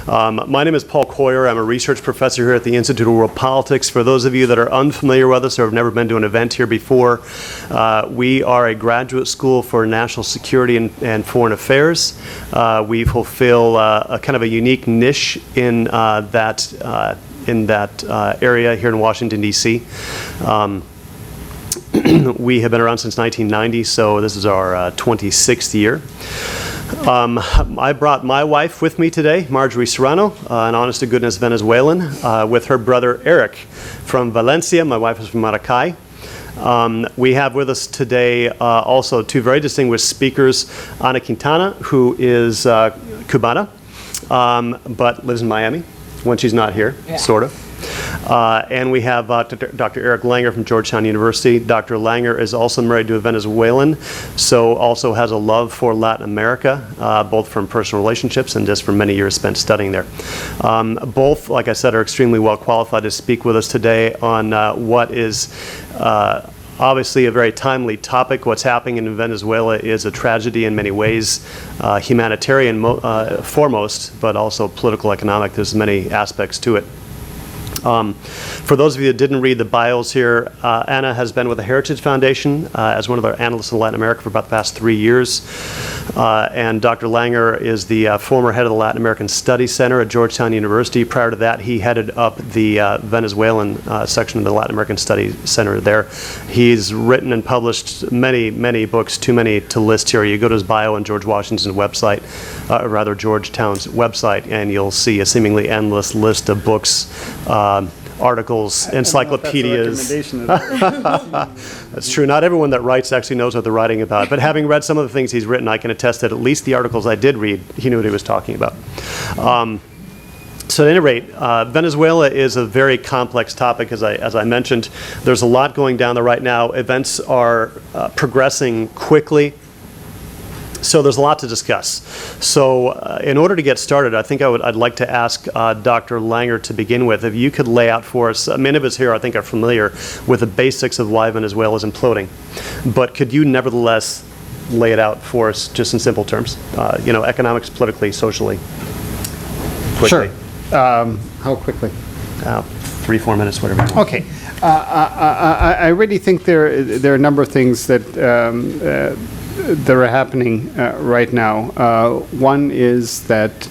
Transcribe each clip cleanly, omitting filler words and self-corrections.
My name is Paul Coyer. I'm a research professor here at the Institute of World Politics. For those of you that are unfamiliar with us or have never been to an event here before, we are a graduate school for national security and foreign affairs. We fulfill a kind of a unique niche in that area here in Washington, D.C. We have been around since 1990, so this is our 26th year. I brought my wife with me today, Marjorie Serrano, an honest-to-goodness Venezuelan, with her brother Eric from Valencia. My wife is from Maracay. We have with us today also two very distinguished speakers, Ana Quintana, who is Cubana, but lives in Miami when she's not here, sort of. And we have Dr. Erick Langer from Georgtown University. Dr. Langer is also married to a Venezuelan, so also has a love for Latin America, both from personal relationships and just from many years spent studying there. Both, like I said, are extremely well qualified to speak with us today on what is obviously a very timely topic. What's happening in Venezuela is a tragedy in many ways, humanitarian foremost, but also political, economic. There's many aspects to it. For those of you that didn't read the bios here, Anna has been with the Heritage Foundation as one of our analysts in Latin America for about the past 3 years. And Dr. Langer is the former head of the Latin American Studies Center at Georgtown University. Prior to that, he headed up the Venezuelan section of the Latin American Studies Center there. He's written and published many, many books, too many to list here. You go to his bio on George Washington's website, or rather Georgetown's website, and you'll see a seemingly endless list of books, articles, encyclopedias. That's true. Not everyone that writes actually knows what they're writing about. But having read some of the things he's written, I can attest that at least the articles I did read, he knew what he was talking about. So at any rate, Venezuela is a very complex topic, as I mentioned. There's a lot going down there right now. Events are progressing quickly. So there's a lot to discuss. So in order to get started, I think I'd like to ask Dr. Langer to begin with, if you could lay out for us, many of us here I think are familiar with the basics of why Venezuela is imploding, but could you nevertheless lay it out for us just in simple terms, economics, politically, socially, quickly? Sure. How quickly? 3-4 minutes, whatever you want. Okay. I really think there are a number of things that are happening right now. One is that,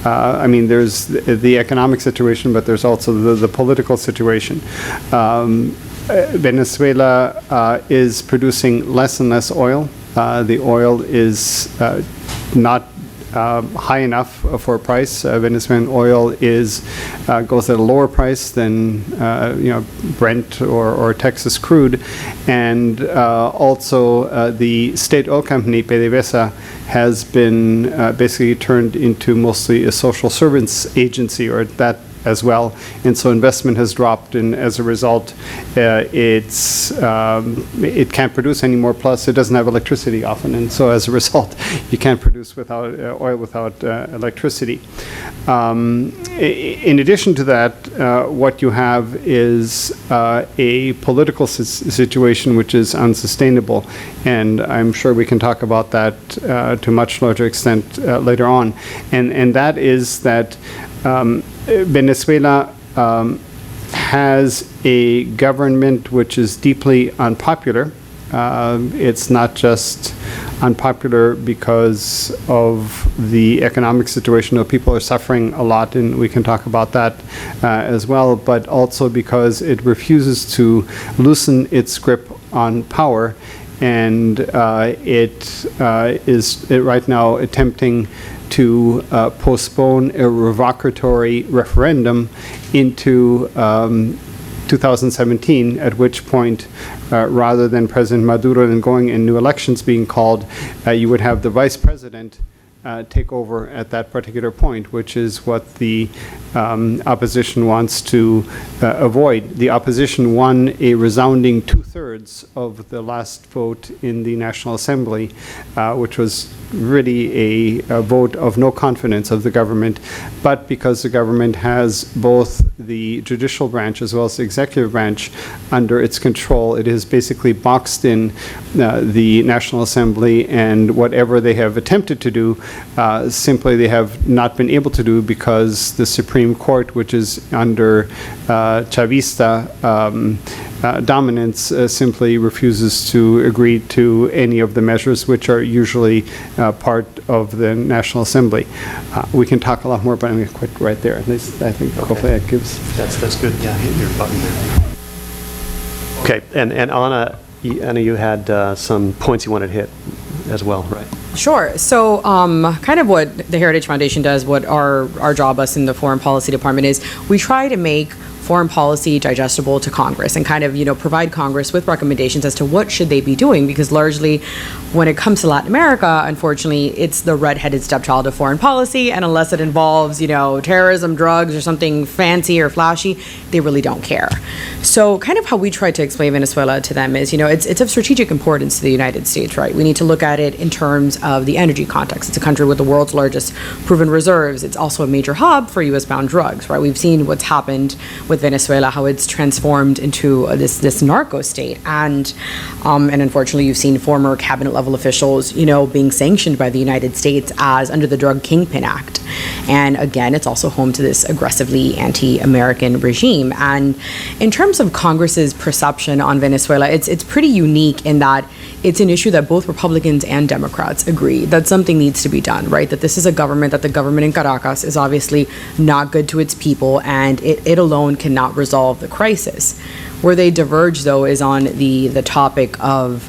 there's the economic situation, but there's also the political situation. Venezuela is producing less and less oil. The oil is not high enough for a price. Venezuelan oil goes at a lower price than Brent or Texas crude, and also the state oil company PDVSA has been basically turned into mostly a social service agency, or that as well, and so investment has dropped, and as a result, it can't produce anymore. Plus, it doesn't have electricity often, and so as a result, you can't produce without oil without electricity. In addition to that, what you have is a political situation which is unsustainable, and I'm sure we can talk about that to a much larger extent later on, and that is that Venezuela has a government which is deeply unpopular. It's not just unpopular because of the economic situation, though people are suffering a lot, and we can talk about that as well, but also because it refuses to loosen its grip on power, and it is right now attempting to postpone a revocatory referendum into 2017, at which point, rather than President Maduro then going and new elections being called, you would have the vice president take over at that particular point, which is what the opposition wants to avoid. The opposition won a resounding 2/3 of the last vote in the National Assembly, which was really a vote of no confidence of the government, but because the government has both the judicial branch as well as the executive branch under its control, it has basically boxed in the National Assembly, and whatever they have attempted to do, simply they have not been able to do because the Supreme Court, which is under Chavista dominance, simply refuses to agree to any of the measures which are usually part of the National Assembly. We can talk a lot more, but I'm going to quit right there. At least I think hopefully that gives. That's good. Yeah, hit your button there. Okay, and Anna, you had some points you wanted to hit as well, right? Sure. So kind of what the Heritage Foundation does, what our job us in the Foreign Policy Department is, we try to make foreign policy digestible to Congress and kind of, provide Congress with recommendations as to what should they be doing, because largely when it comes to Latin America, unfortunately, it's the red-headed stepchild of foreign policy, and unless it involves, terrorism, drugs, or something fancy or flashy, they really don't care. So kind of how we try to explain Venezuela to them is, it's of strategic importance to the United States, right? We need to look at it in terms of the energy context. It's a country with the world's largest proven reserves. It's also a major hub for U.S.-bound drugs, right? We've seen what's happened with Venezuela, how it's transformed into this narco state, and unfortunately, you've seen former cabinet level officials, being sanctioned by the United States as under the Drug Kingpin Act. And again, it's also home to this aggressively anti-American regime. And in terms of Congress's perception on Venezuela, it's pretty unique in that it's an issue that both Republicans and Democrats agree that something needs to be done, right? That this is a government, that the government in Caracas is obviously not good to its people, and it alone cannot resolve the crisis. Where they diverge, though, is on the topic of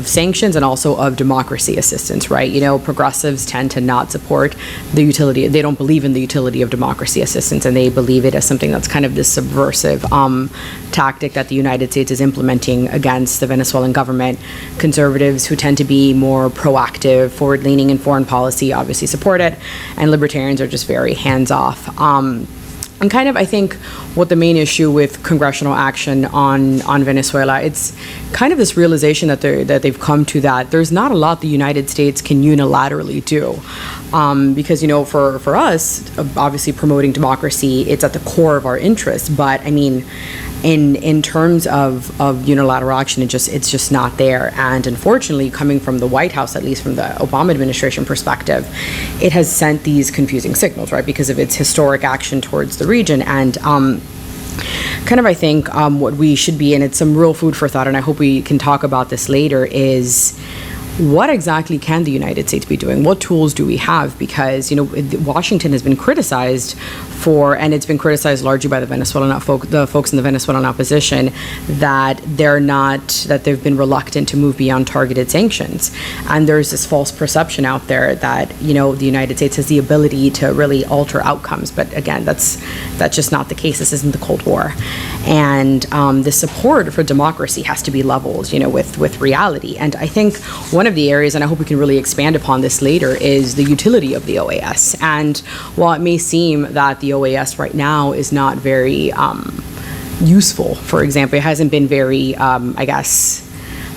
sanctions and also of democracy assistance, right? Progressives tend to not support the utility. They don't believe in the utility of democracy assistance, and they believe it as something that's kind of this subversive tactic that the United States is implementing against the Venezuelan government. Conservatives, who tend to be more proactive, forward-leaning in foreign policy, obviously support it, and libertarians are just very hands-off. And kind of, I think, what the main issue with congressional action on Venezuela, it's kind of this realization that they've come to, that there's not a lot the United States can unilaterally do. Because, for us, obviously promoting democracy, it's at the core of our interests. But, I mean, in terms of unilateral action, it's just not there. And unfortunately, coming from the White House, at least from the Obama administration perspective, it has sent these confusing signals, right, because of its historic action towards the region. And kind of, I think, what we should be, and it's some real food for thought, and I hope we can talk about this later, is what exactly can the United States be doing? What tools do we have? Because, Washington has been criticized for, and it's been criticized largely by the Venezuelan folks in the Venezuelan opposition, that they've been reluctant to move beyond targeted sanctions. And there's this false perception out there that, the United States has the ability to really alter outcomes. But again, that's just not the case. This isn't the Cold War. And the support for democracy has to be leveled, with reality. And I think one of the areas, and I hope we can really expand upon this later, is the utility of the OAS. And while it may seem that the OAS right now is not very useful, for example, it hasn't been very,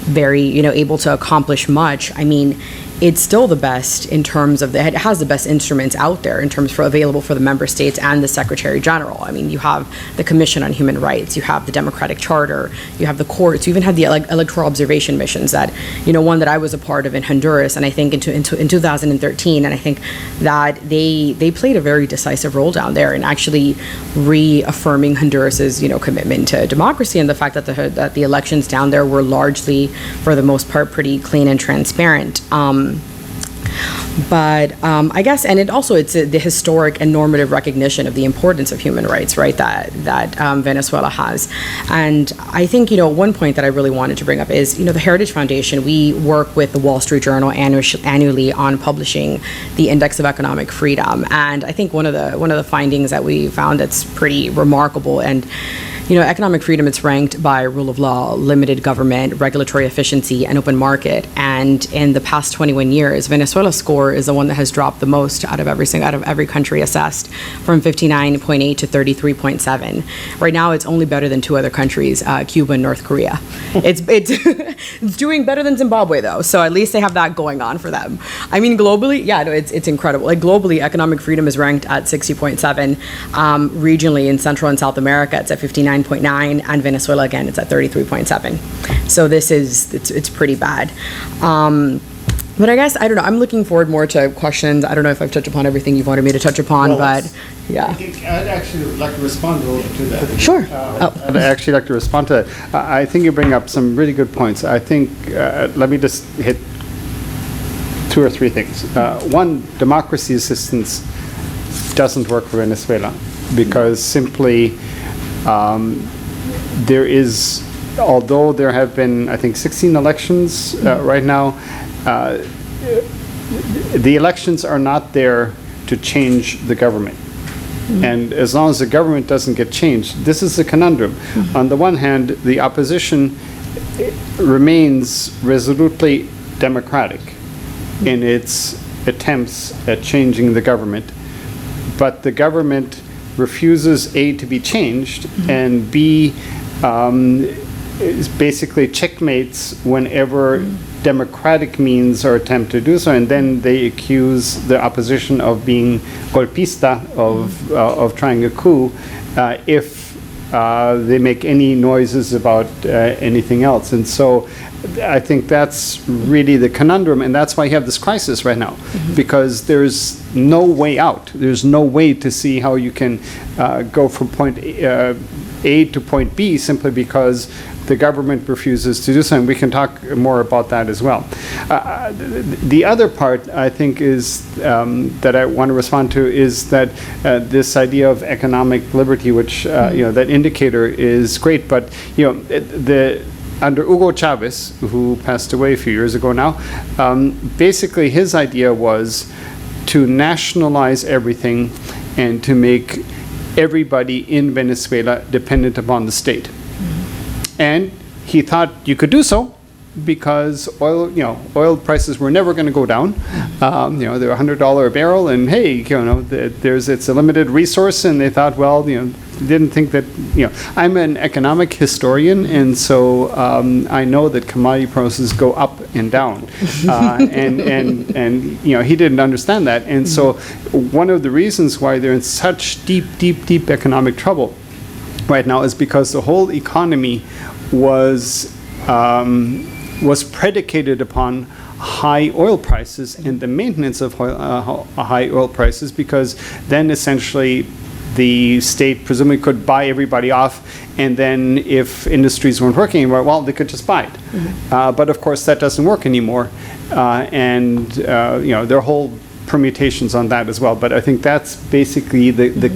very, able to accomplish much. I mean, it's still the best in terms of it has the best instruments out there in terms available for the member states and the Secretary General. I mean, you have the Commission on Human Rights, you have the Democratic Charter, you have the courts, you even have the electoral observation missions that, one that I was a part of in Honduras, and I think in 2013, and I think that they played a very decisive role down there in actually reaffirming Honduras's, commitment to democracy, and the fact that the elections down there were largely, for the most part, pretty clean and transparent. But I guess, and it's the historic and normative recognition of the importance of human rights, right, that Venezuela has. And I think, one point that I really wanted to bring up is, the Heritage Foundation, we work with the Wall Street Journal annually on publishing the Index of Economic Freedom. And I think one of the findings that we found that's pretty remarkable, and economic freedom, it's ranked by rule of law, limited government, regulatory efficiency, and open market. And in the past 21 years, Venezuela's score is the one that has dropped the most out of every country assessed, from 59.8 to 33.7. Right now, it's only better than two other countries, Cuba and North Korea. It's it's doing better than Zimbabwe, though, so at least they have that going on for them. I mean, globally, it's incredible. Like, globally, economic freedom is ranked at 60.7. Regionally, in Central and South America, it's at 59.9, and Venezuela, again, it's at 33.7. So it's pretty bad. But I guess, I don't know, I'm looking forward more to questions. I don't know if I've touched upon everything you've wanted me to touch upon, but yeah. I think I'd actually like to respond a little to that. Sure. I'd actually like to respond to that. I think you bring up some really good points. I think, let me just hit 2 or 3 things. One, democracy assistance doesn't work for Venezuela because simply there is, although there have been, I think, 16 elections right now, the elections are not there to change the government. And as long as the government doesn't get changed, this is a conundrum. On the one hand, the opposition remains resolutely democratic in its attempts at changing the government, but the government refuses, A, to be changed, and B, is basically checkmates whenever democratic means are attempted to do so, and then they accuse the opposition of being golpista, of trying a coup, if they make any noises about anything else. And so I think that's really the conundrum, and that's why you have this crisis right now, because there's no way out. There's no way to see how you can go from point A to point B simply because the government refuses to do so, and we can talk more about that as well. The other part, I think, is that I want to respond to is that this idea of economic liberty, which that indicator is great, but under Hugo Chavez, who passed away a few years ago now, basically his idea was to nationalize everything and to make everybody in Venezuela dependent upon the state. And he thought you could do so because oil prices were never going to go down. They're $100 a barrel, and hey, it's a limited resource. And they thought, well, didn't think that, I'm an economic historian, and so I know that commodity prices go up and down, and he didn't understand that, and so one of the reasons why they're in such deep economic trouble right now is because the whole economy was predicated upon high oil prices and the maintenance of high oil prices, because then essentially the state presumably could buy everybody off, and then if industries weren't working anymore, well, they could just buy it. But of course that doesn't work anymore, and there are whole permutations on that as well. But I think that's basically the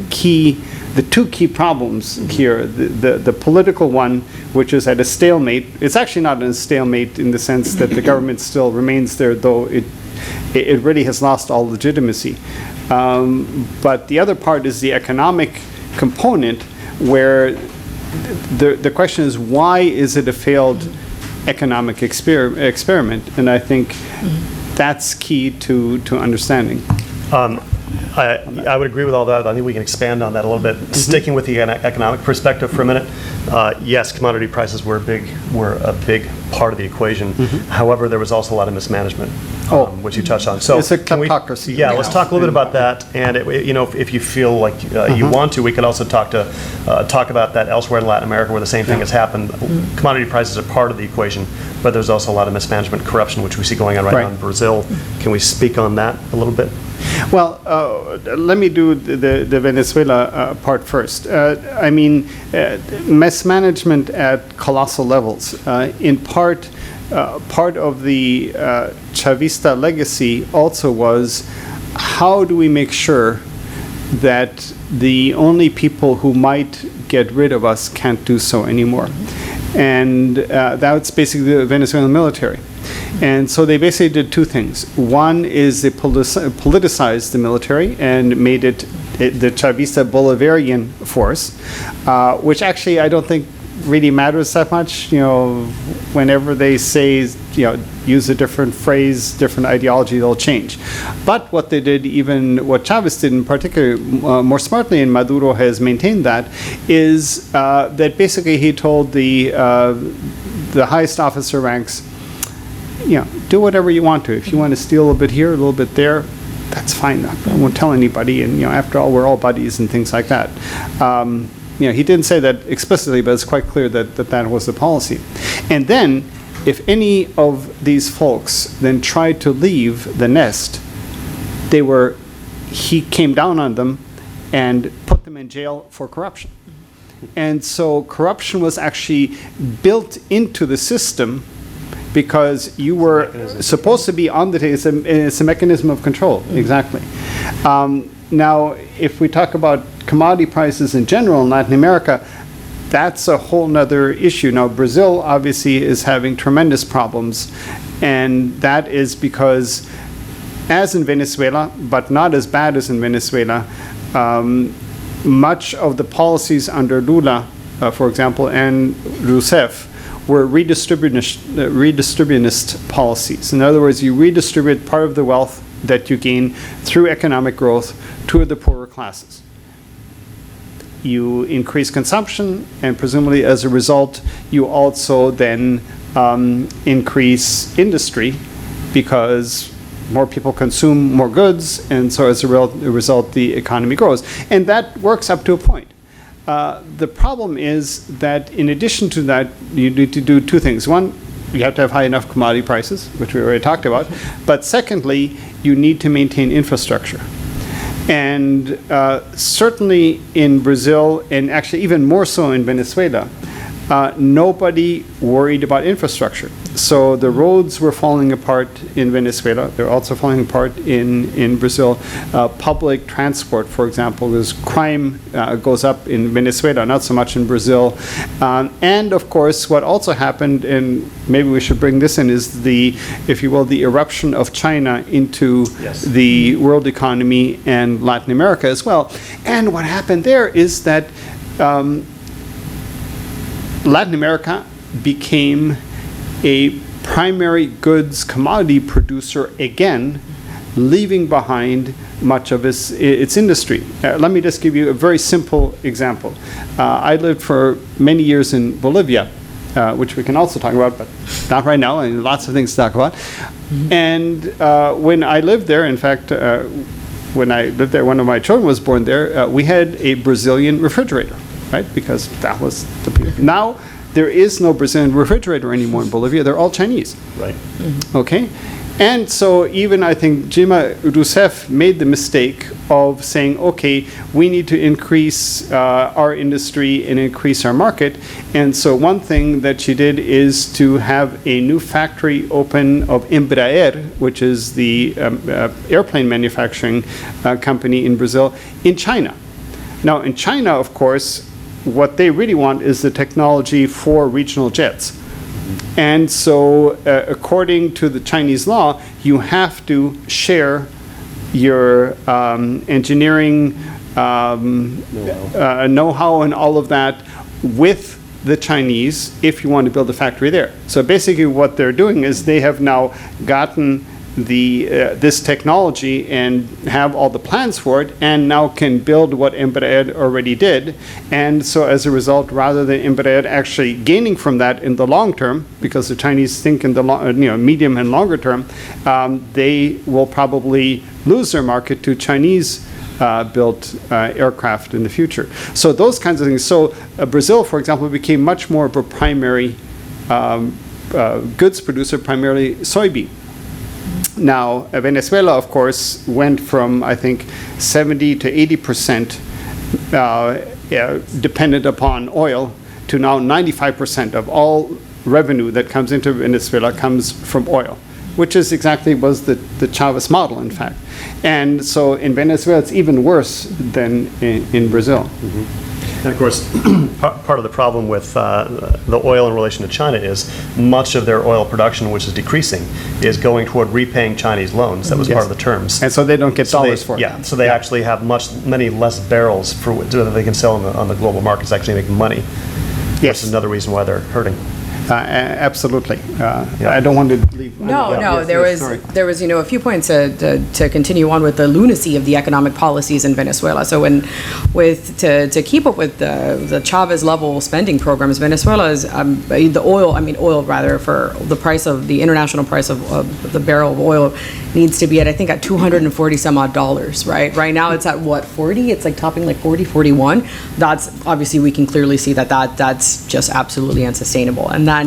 two key problems here. The political one, which is at a stalemate. It's actually not a stalemate in the sense that the government still remains there, though it really has lost all legitimacy. But the other part is the economic component, where the question is, why is it a failed economic experiment? And I think that's key to understanding. I would agree with all that. I think we can expand on that a little bit. Sticking with the economic perspective for a minute, yes, commodity prices were a big part of the equation. However, there was also a lot of mismanagement, which you touched on. So it's a kleptocracy. Let's talk a little bit about that. And if you feel like you want to, we could also talk about that elsewhere in Latin America, where the same thing has happened. Commodity prices are part of the equation, but there's also a lot of mismanagement, corruption, which we see going on right now in Brazil. Can we speak on that a little bit? Well, let me do the Venezuela part first. Mismanagement at colossal levels. In part of the Chavista legacy also was, how do we make sure that the only people who might get rid of us can't do so anymore? And that's basically the Venezuelan military. And so they basically did two things. One is they politicized the military and made it the Chavista Bolivarian force, which actually I don't think really matters that much. Whenever they say, use a different phrase, different ideology, they'll change. But what they did, even what Chavez did in particular, more smartly, and Maduro has maintained that, is that basically he told the highest officer ranks, do whatever you want to. If you want to steal a little bit here, a little bit there, that's fine. I won't tell anybody. And after all, we're all buddies and things like that. He didn't say that explicitly, but it's quite clear that was the policy. And then, if any of these folks then tried to leave the nest, he came down on them and put them in jail for corruption. And so corruption was actually built into the system because you were supposed to be on the table. It's a mechanism of control, exactly. Now, if we talk about commodity prices in general in Latin America, that's a whole nother issue. Now, Brazil obviously is having tremendous problems, and that is because, as in Venezuela, but not as bad as in Venezuela, much of the policies under Lula, for example, and Rousseff, were redistributionist policies. In other words, you redistribute part of the wealth that you gain through economic growth to the poorer classes. You increase consumption, and presumably as a result, you also then increase industry because more people consume more goods, and so as a result, the economy grows. And that works up to a point. The problem is that in addition to that, you need to do two things. One, you have to have high enough commodity prices, which we already talked about. But secondly, you need to maintain infrastructure. And certainly in Brazil, and actually even more so in Venezuela, nobody worried about infrastructure. So the roads were falling apart in Venezuela. They're also falling apart in Brazil. Public transport, for example, because crime goes up in Venezuela, not so much in Brazil. And of course, what also happened, and maybe we should bring this in, is the, if you will, the eruption of China into the world economy and Latin America as well. And what happened there is that Latin America became a primary goods commodity producer again, leaving behind much of its industry. Let me just give you a very simple example. I lived for many years in Bolivia, which we can also talk about, but not right now, and lots of things to talk about. And when I lived there, in fact, when I lived there, one of my children was born there, we had a Brazilian refrigerator, right? Because that was the people. Now, there is no Brazilian refrigerator anymore in Bolivia. They're all Chinese. Right. Okay? And so even I think Dilma Rousseff made the mistake of saying, okay, we need to increase our industry and increase our market. And so one thing that she did is to have a new factory open of Embraer, which is the airplane manufacturing company in Brazil, in China. Now, in China, of course, what they really want is the technology for regional jets. And so, according to the Chinese law, you have to share your engineering know-how and all of that with the Chinese if you want to build a factory there. So basically what they're doing is they have now gotten this technology and have all the plans for it, and now can build what Embraer already did. And so as a result, rather than Embraer actually gaining from that in the long term, because the Chinese think in the medium and longer term, they will probably lose their market to Chinese built aircraft in the future. So those kinds of things. So Brazil, for example, became much more of a primary goods producer, primarily soybean. Now, Venezuela, of course, went from, I think, 70 to 80% dependent upon oil to now 95% of all revenue that comes into Venezuela comes from oil, which is exactly was the Chavez model, in fact. And so in Venezuela, it's even worse than in Brazil. And of course, part of the problem with the oil in relation to China is much of their oil production, which is decreasing, is going toward repaying Chinese loans. That was part of the terms. And so they don't get dollars for it. Yeah, so they actually have many less barrels that they can sell on the global markets, actually making money. Yes. That's another reason why they're hurting. Absolutely. I don't want to leave. No, Yes, there was sorry. a few points to continue on with the lunacy of the economic policies in Venezuela. So to keep up with the Chavez level spending programs, Venezuela's oil for the price of the international price of the barrel of oil needs to be at, I think, at $240 some odd dollars, right? Right now it's at what, 40? It's like topping like 40, 41. That's obviously, we can clearly see that's just absolutely unsustainable. And then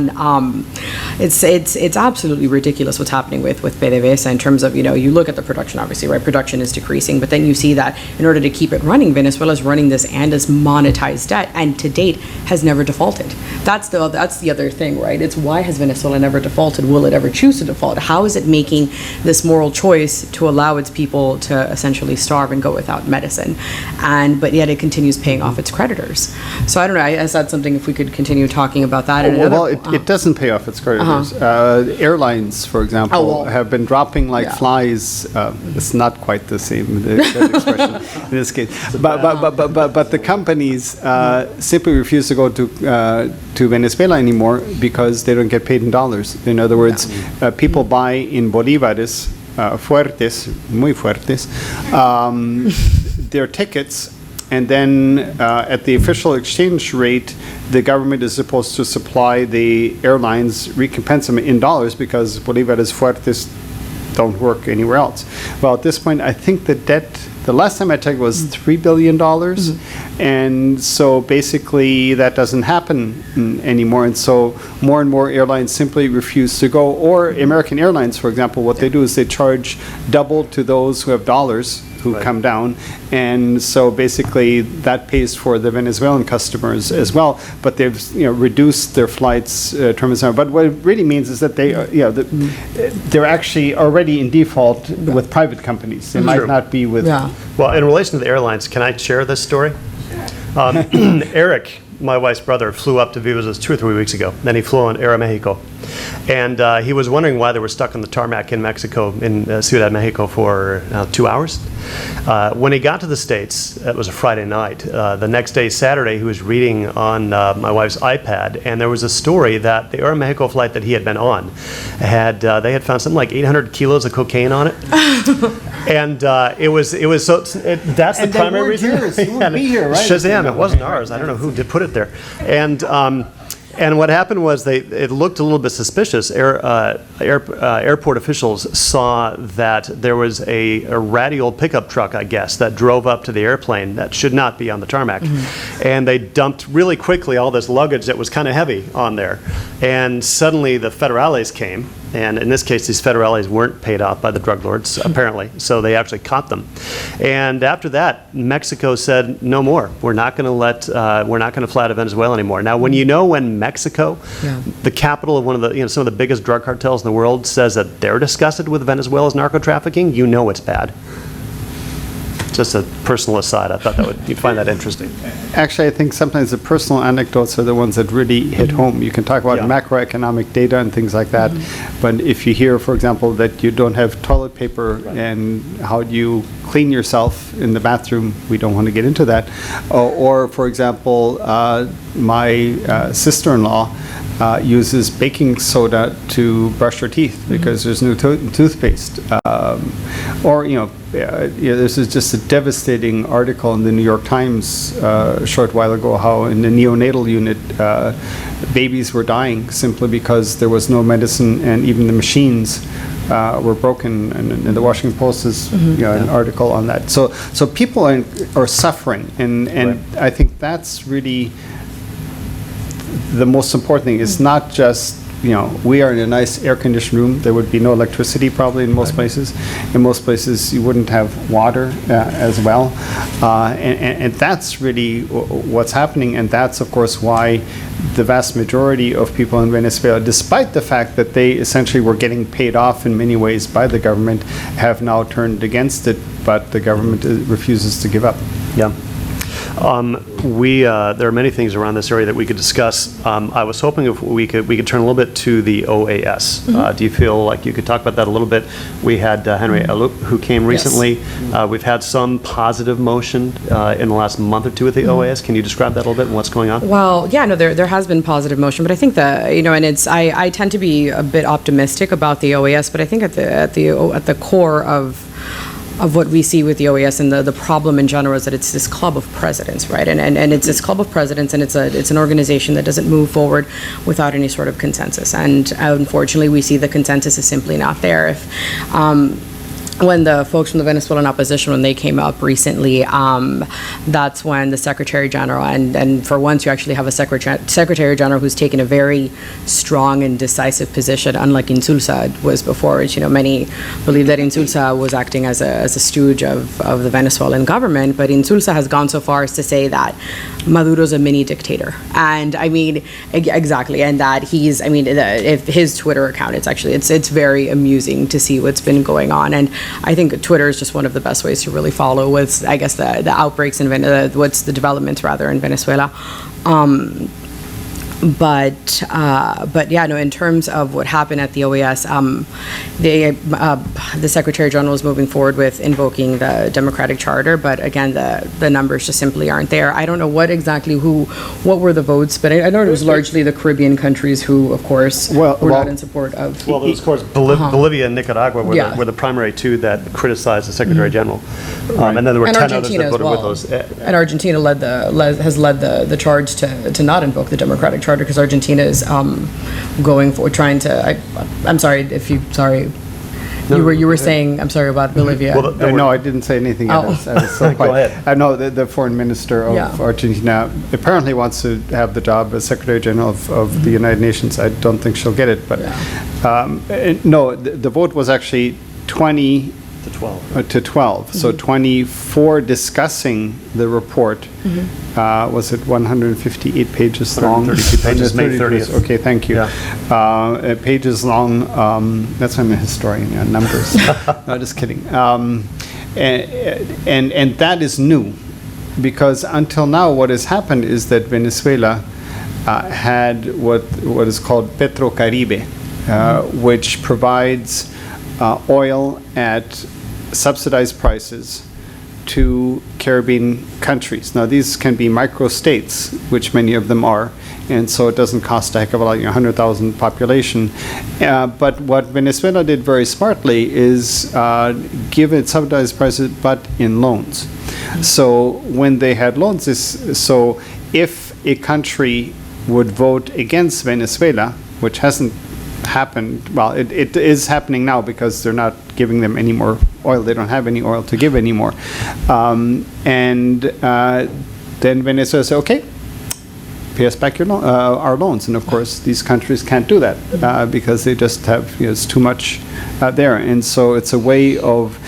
it's absolutely ridiculous what's happening with PDVSA in terms of, you look at the production, obviously, right? Production is decreasing, but then you see that in order to keep it running, Venezuela's running this Andes monetized debt, and to date has never defaulted. That's the other thing, right? It's why has Venezuela never defaulted? Will it ever choose to default? How is it making this moral choice to allow its people to essentially starve and go without medicine? But yet it continues paying off its creditors. So I don't know, I guess that's something, if we could continue talking about that. It doesn't pay off its creditors. Airlines, for example, have been dropping like flies. It's not quite the same that expression in this case, but the companies simply refuse to go to Venezuela anymore because they don't get paid in dollars. In other words, people buy in bolívares, fuertes, muy fuertes, their tickets. And then at the official exchange rate, the government is supposed to supply the airlines, recompense them in dollars because bolívares fuertes don't work anywhere else. Well, at this point, I think the debt, the last time I checked, was $3 billion. And so basically that doesn't happen anymore. And so more and more airlines simply refuse to go. Or American Airlines, for example, what they do is they charge double to those who have dollars who come down, and so basically that pays for the Venezuelan customers as well. But they've reduced their flights terms. But what it really means is that they they're actually already in default with private companies. They might not be with. Well, in relation to the airlines, can I share this story? Eric, my wife's brother, flew up to visit us 2 or 3 weeks ago. Then he flew on Aeromexico. And he was wondering why they were stuck on the tarmac in Mexico, in Ciudad Mexico, for 2 hours. When he got to the States, it was a Friday night. The next day, Saturday, he was reading on my wife's iPad, and there was a story that the Aeromexico flight that he had been on they had found something like 800 kilos of cocaine on it. And it was so. That's the primary reason. You wouldn't be here, right? Shazam! It wasn't ours. I don't know who did put it there. And what happened was it looked a little bit suspicious. Airport officials saw that there was a ratty old pickup truck, I guess, that drove up to the airplane that should not be on the tarmac. And they dumped really quickly all this luggage that was kind of heavy on there. And suddenly the federales came. And in this case, these federales weren't paid off by the drug lords, apparently. So they actually caught them. And after that, Mexico said, no more. We're not going to fly to Venezuela anymore. Now, when Mexico, the capital of one of the, some of the biggest drug cartels in the world, says that they're disgusted with Venezuela's narco trafficking, it's bad. Just a personal aside. I thought you'd find that interesting. Actually, I think sometimes the personal anecdotes are the ones that really hit home. You can talk about macroeconomic data and things like that, but if you hear, for example, that you don't have toilet paper and how do you clean yourself in the bathroom, we don't want to get into that. Or for example, my sister-in-law uses baking soda to brush her teeth because there's no toothpaste. This is just a devastating article in the New York Times a short while ago, how in the neonatal unit babies were dying simply because there was no medicine and even the machines were broken. And the Washington Post is an article on that. So people are suffering, and I think that's really the most important thing. Is not just we are in a nice air-conditioned room. There would be no electricity probably in most places. In most places, you wouldn't have water as well. And that's really what's happening. And that's, of course, why the vast majority of people in Venezuela, despite the fact that they essentially were getting paid off in many ways by the government, have now turned against it. But the government refuses to give up. Yeah. There are many things around this area that we could discuss. I was hoping if we could turn a little bit to the OAS. Do you feel like you could talk about that a little bit? We had Henry Alup, who came recently. We've had some positive motion in the last month or two with the OAS. Can you describe that a little bit and what's going on? Well, yeah, no, there has been positive motion, but I think and it's I tend to be a bit optimistic about the OAS, but I think at the core of what we see with the OAS and the problem in general is that it's this club of presidents, right? And it's this club of presidents, and it's an organization that doesn't move forward without any sort of consensus. And unfortunately, we see the consensus is simply not there. When the folks from the Venezuelan opposition, when they came up recently, that's when the Secretary General, and for once you actually have a Secretary General who's taken a very strong and decisive position, unlike Insulza was before, which, many believe that Insulza was acting as a stooge of the Venezuelan government, but Insulza has gone so far as to say that Maduro's a mini dictator. And I mean, exactly, and that if his Twitter account, it's very amusing to see what's been going on. And I think Twitter is just one of the best ways to really follow what's, I guess, the outbreaks in what's the developments rather in Venezuela. But yeah, no, in terms of what happened at the OAS, the Secretary General is moving forward with invoking the democratic charter, but again, the numbers just simply aren't there. I don't know what were the votes, but I know it was largely the Caribbean countries who, of course, were not in support of. Well, of course, Bolivia and Nicaragua were the primary two that criticized the Secretary General, and then there were 10 others that voted with those. And Argentina has led the charge to not invoke the democratic charter, because Argentina is going for trying to. I'm sorry if you. Sorry, you were saying. I'm sorry about Bolivia. Well, no, I didn't say anything. I was so Go ahead. I know the foreign minister of Argentina apparently wants to have the job as Secretary General of the United Nations. I don't think she'll get it, but no, the vote was actually 20 to 12. So 24 discussing the report. Was it 158 pages long? 132 pages, May 30th. Okay, thank you. Yeah. Pages long. That's why I'm a historian. Yeah, numbers. No, just kidding. And that is new, because until now, what has happened is that Venezuela had what is called Petrocaribe, which provides oil at subsidized prices to Caribbean countries. Now, these can be micro-states, which many of them are, and so it doesn't cost a heck of a lot, 100,000 population. But what Venezuela did very smartly is give it subsidized prices, but in loans. So when they had loans, so if a country would vote against Venezuela, which hasn't happened, well, it is happening now because they're not giving them any more oil. They don't have any oil to give anymore. Then Venezuela said, okay, pay us back our loans. And of course, these countries can't do that because they just have, it's too much there. And so it's a way of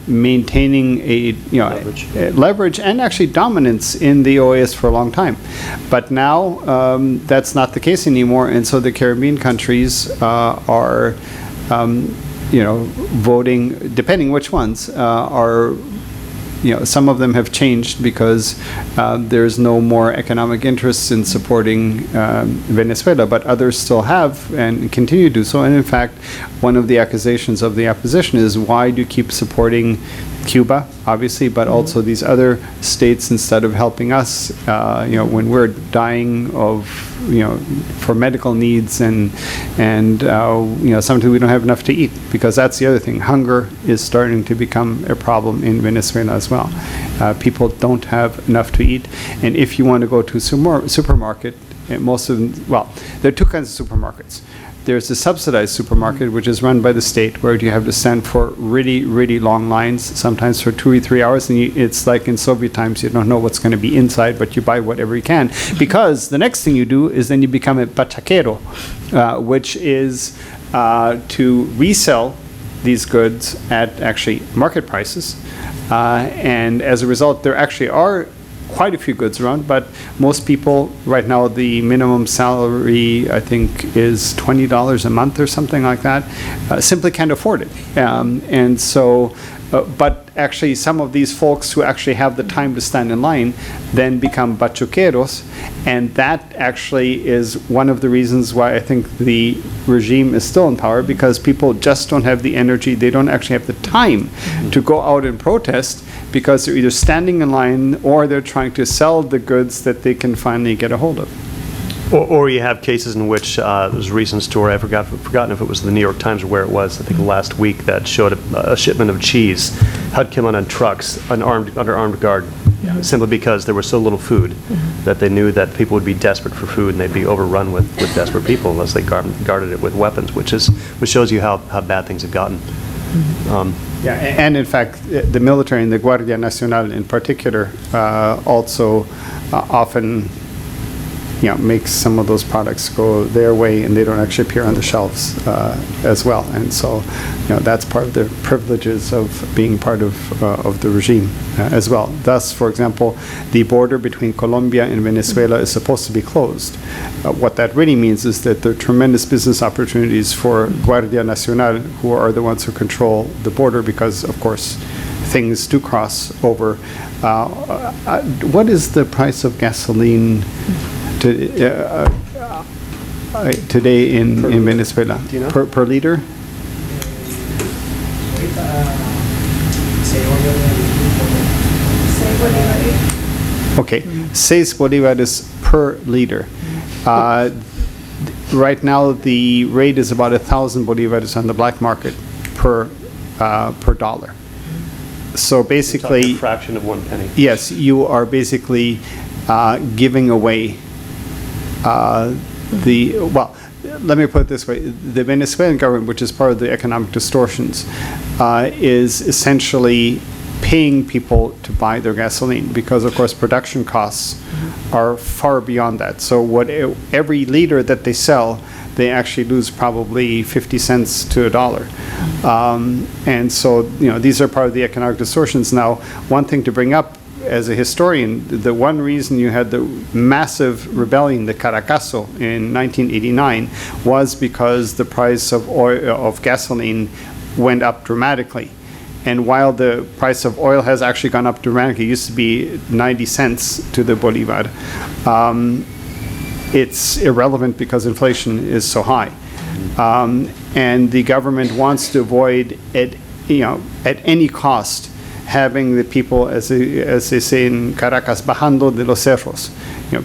maintaining leverage and actually dominance in the OAS for a long time. But now that's not the case anymore, and so the Caribbean countries are voting, depending which ones are. Some of them have changed because there's no more economic interest in supporting Venezuela, but others still have and continue to do so. And in fact, one of the accusations of the opposition is, why do you keep supporting Cuba, obviously, but also these other states instead of helping us, when we're dying of, for medical needs and sometimes we don't have enough to eat, because that's the other thing. Hunger is starting to become a problem in Venezuela as well. People don't have enough to eat, and if you want to go to a supermarket, most of them, well, there are two kinds of supermarkets. There's the subsidized supermarket, which is run by the state, where you have to stand for really, really long lines, sometimes for 2 or 3 hours, and it's like in Soviet times, you don't know what's going to be inside, but you buy whatever you can. Because the next thing you do is then you become a bachaquero, which is to resell these goods at actually market prices. And as a result, there actually are quite a few goods around, but most people right now, the minimum salary, I think, is $20 a month or something like that, simply can't afford it. And so But actually, some of these folks who actually have the time to stand in line then become bachuqueros, and that actually is one of the reasons why I think the regime is still in power, because people just don't have the energy, they don't actually have the time to go out and protest, because they're either standing in line or they're trying to sell the goods that they can finally get a hold of. Or you have cases in which there's a recent story, I've forgotten if it was the New York Times or where it was, I think last week, that showed a shipment of cheese had come on trucks under armed guard, simply because there was so little food that they knew that people would be desperate for food and they'd be overrun with desperate people unless they guarded it with weapons, which shows you how bad things have gotten. Yeah, and in fact, the military and the Guardia Nacional in particular also often makes some of those products go their way, and they don't actually appear on the shelves as well. And so, that's part of the privileges of being part of the regime as well. Thus, for example, the border between Colombia and Venezuela is supposed to be closed. What that really means is that there are tremendous business opportunities for Guardia Nacional, who are the ones who control the border, because, of course, things do cross over. What is the price of gasoline today in Venezuela? Do you know? Per liter? Okay, 6 bolívares per liter. Right now, the rate is about 1,000 bolívares on the black market per dollar. So basically, a fraction of 1 penny. yes, you are basically giving away let me put it this way. The Venezuelan government, which is part of the economic distortions, is essentially paying people to buy their gasoline, because, of course, production costs are far beyond that. So every liter that they sell, they actually lose probably 50 cents to $1. And so, these are part of the economic distortions. Now, one thing to bring up as a historian, the one reason you had the massive rebellion, the Caracazo, in 1989 was because the price of gasoline went up dramatically. And while the price of oil has actually gone up dramatically, it used to be 90 cents to the bolivar, it's irrelevant because inflation is so high. And the government wants to avoid at any cost having the people, as they say in Caracas, bajando de los cerros,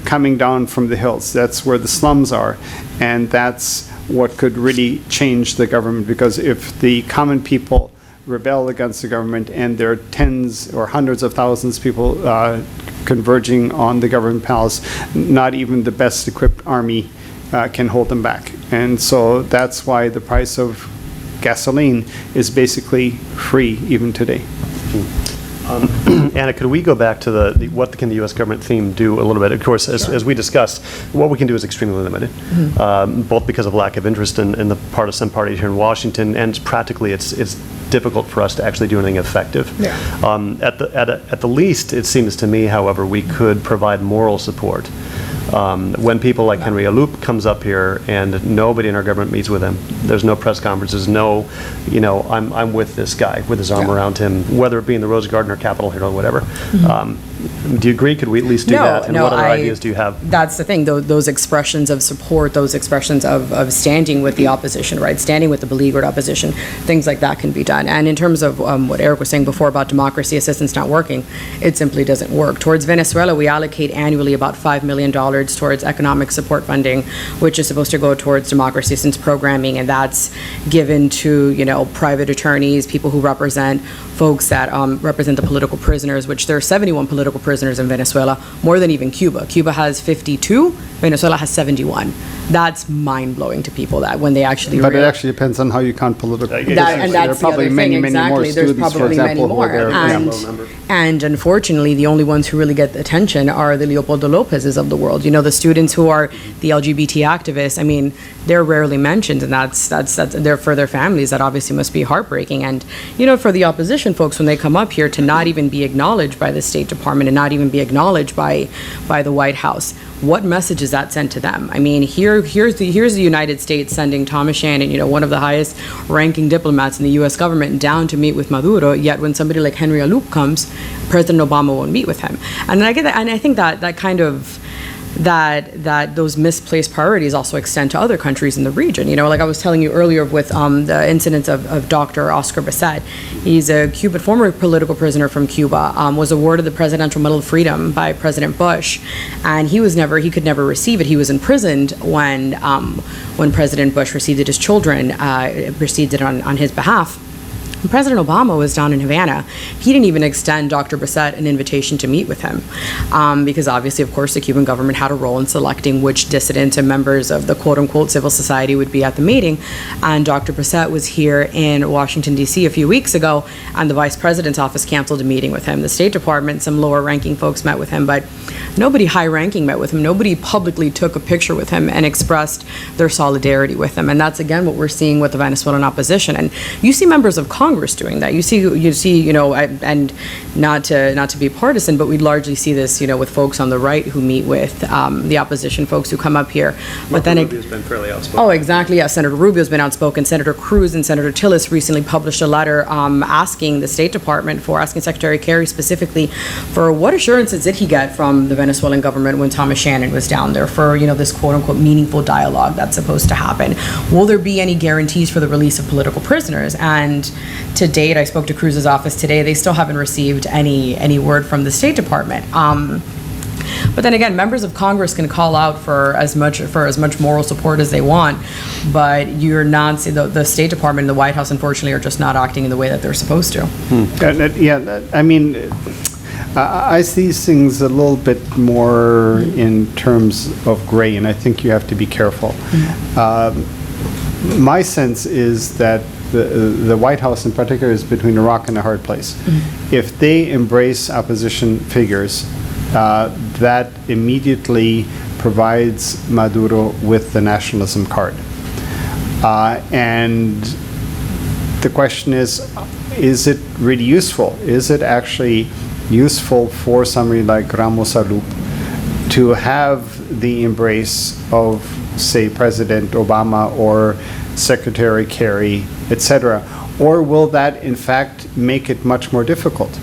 coming down from the hills. That's where the slums are, and that's what could really change the government, because if the common people rebel against the government and there are tens or hundreds of thousands of people converging on the government palace, not even the best equipped army can hold them back. And so that's why the price of gasoline is basically free even today. Anna, could we go back to what can the U.S. government theme do a little bit? Of course, as we discussed, what we can do is extremely limited, both because of lack of interest in the partisan parties here in Washington, and practically it's difficult for us to actually do anything effective. Yeah. At the least, it seems to me, however, we could provide moral support. When people like Henry Aloup comes up here and nobody in our government meets with him, there's no press conferences, I'm with this guy with his arm around him, whether it be in the Rose Garden or Capitol Hill or whatever. Do you agree? Could we at least do that? And what other ideas do you have? That's the thing, those expressions of support, those expressions of standing with the opposition, right? Standing with the beleaguered opposition, things like that can be done. And in terms of what Eric was saying before about democracy assistance not working, it simply doesn't work. Towards Venezuela, we allocate annually about $5 million towards economic support funding, which is supposed to go towards democracy assistance programming, and that's given to, private attorneys, people who represent folks that represent the political prisoners, which there are 71 political prisoners in Venezuela, more than even Cuba. Cuba has 52, Venezuela has 71. That's mind-blowing to people that when they actually But it actually depends on how you count political prisoners. And that's the other thing, exactly. There's probably many more. And unfortunately, the only ones who really get attention are the Leopoldo Lopez's of the world. The students who are the LGBT activists, they're rarely mentioned, and that's they're for their families. That obviously must be heartbreaking. And, for the opposition folks, when they come up here, to not even be acknowledged by the State Department Department and not even be acknowledged by the White House. What message is that sent to them? I mean, here's the United States sending Thomas Shannon, one of the highest ranking diplomats in the U.S. government, down to meet with Maduro, yet when somebody like Henry Aloop comes, President Obama won't meet with him. And I get that, and I think that kind of that those misplaced priorities also extend to other countries in the region. Like I was telling you earlier with the incidents of Dr. Oscar Bassett. He's a former political prisoner from Cuba, was awarded the Presidential Medal of Freedom by President Bush, and he could never receive it. He was imprisoned when President Bush received it. His children received it on his behalf. When President Obama was down in Havana, he didn't even extend Dr. Bassett an invitation to meet with him, because obviously, of course, the Cuban government had a role in selecting which dissidents and members of the quote-unquote civil society would be at the meeting. And Dr. Bassett was here in Washington, D.C. a few weeks ago, and the Vice President's office canceled a meeting with him. The State Department, some lower-ranking folks met with him, but nobody high-ranking met with him. Nobody publicly took a picture with him and expressed their solidarity with him. And that's, again, what we're seeing with the Venezuelan opposition. And you see members of Congress doing that. You see, and not to be partisan, but we largely see this, with folks on the right who meet with the opposition folks who come up here. But then Rubio's been fairly outspoken. Oh, exactly. Yeah, Senator Rubio's been outspoken. Senator Cruz and Senator Tillis recently published a letter asking the State Department asking Secretary Kerry specifically for what assurances did he get from the Venezuelan government when Thomas Shannon was down there for, this quote-unquote meaningful dialogue that's supposed to happen. Will there be any guarantees for the release of political prisoners? And to date, I spoke to Cruz's office today, they still haven't received any word from the State Department. But then again, members of Congress can call out for as much moral support as they want, but you're not, the State Department and the White House, unfortunately, are just not acting in the way that they're supposed to. I see these things a little bit more in terms of gray, and I think you have to be careful. My sense is that the White House in particular is between a rock and a hard place. If they embrace opposition figures, that immediately provides Maduro with the nationalism card. And the question is it really useful? Is it actually useful for somebody like Ramos Aloop to have the embrace of, say, President Obama or Secretary Kerry, etc., or will that in fact make it much more difficult?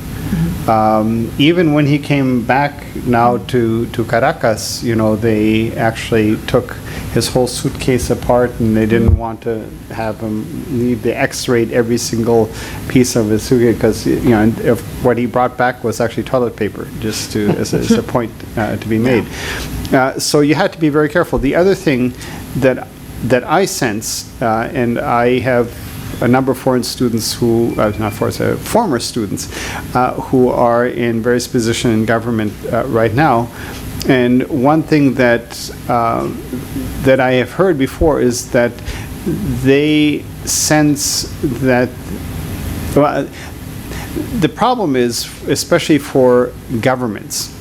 Even when he came back now to Caracas, they actually took his whole suitcase apart, and they didn't want to have him leave. They X-rayed every single piece of his suitcase because if what he brought back was actually toilet paper, just as a point to be made. So you had to be very careful. The other thing that I sense, and I have a number of foreign students who, former students, who are in various positions in government right now. And one thing that I have heard before is that they sense that, the problem is, especially for governments,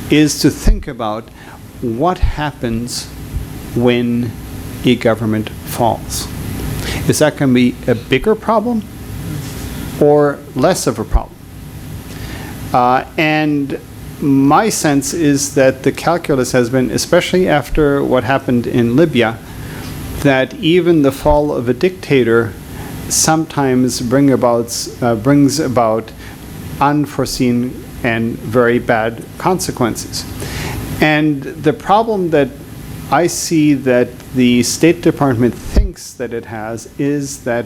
is to think about what happens when a government falls. Is that going to be a bigger problem or less of a problem? And my sense is that the calculus has been, especially after what happened in Libya, that even the fall of a dictator sometimes brings about unforeseen and very bad consequences. And the problem that I see that the State Department thinks that it has is that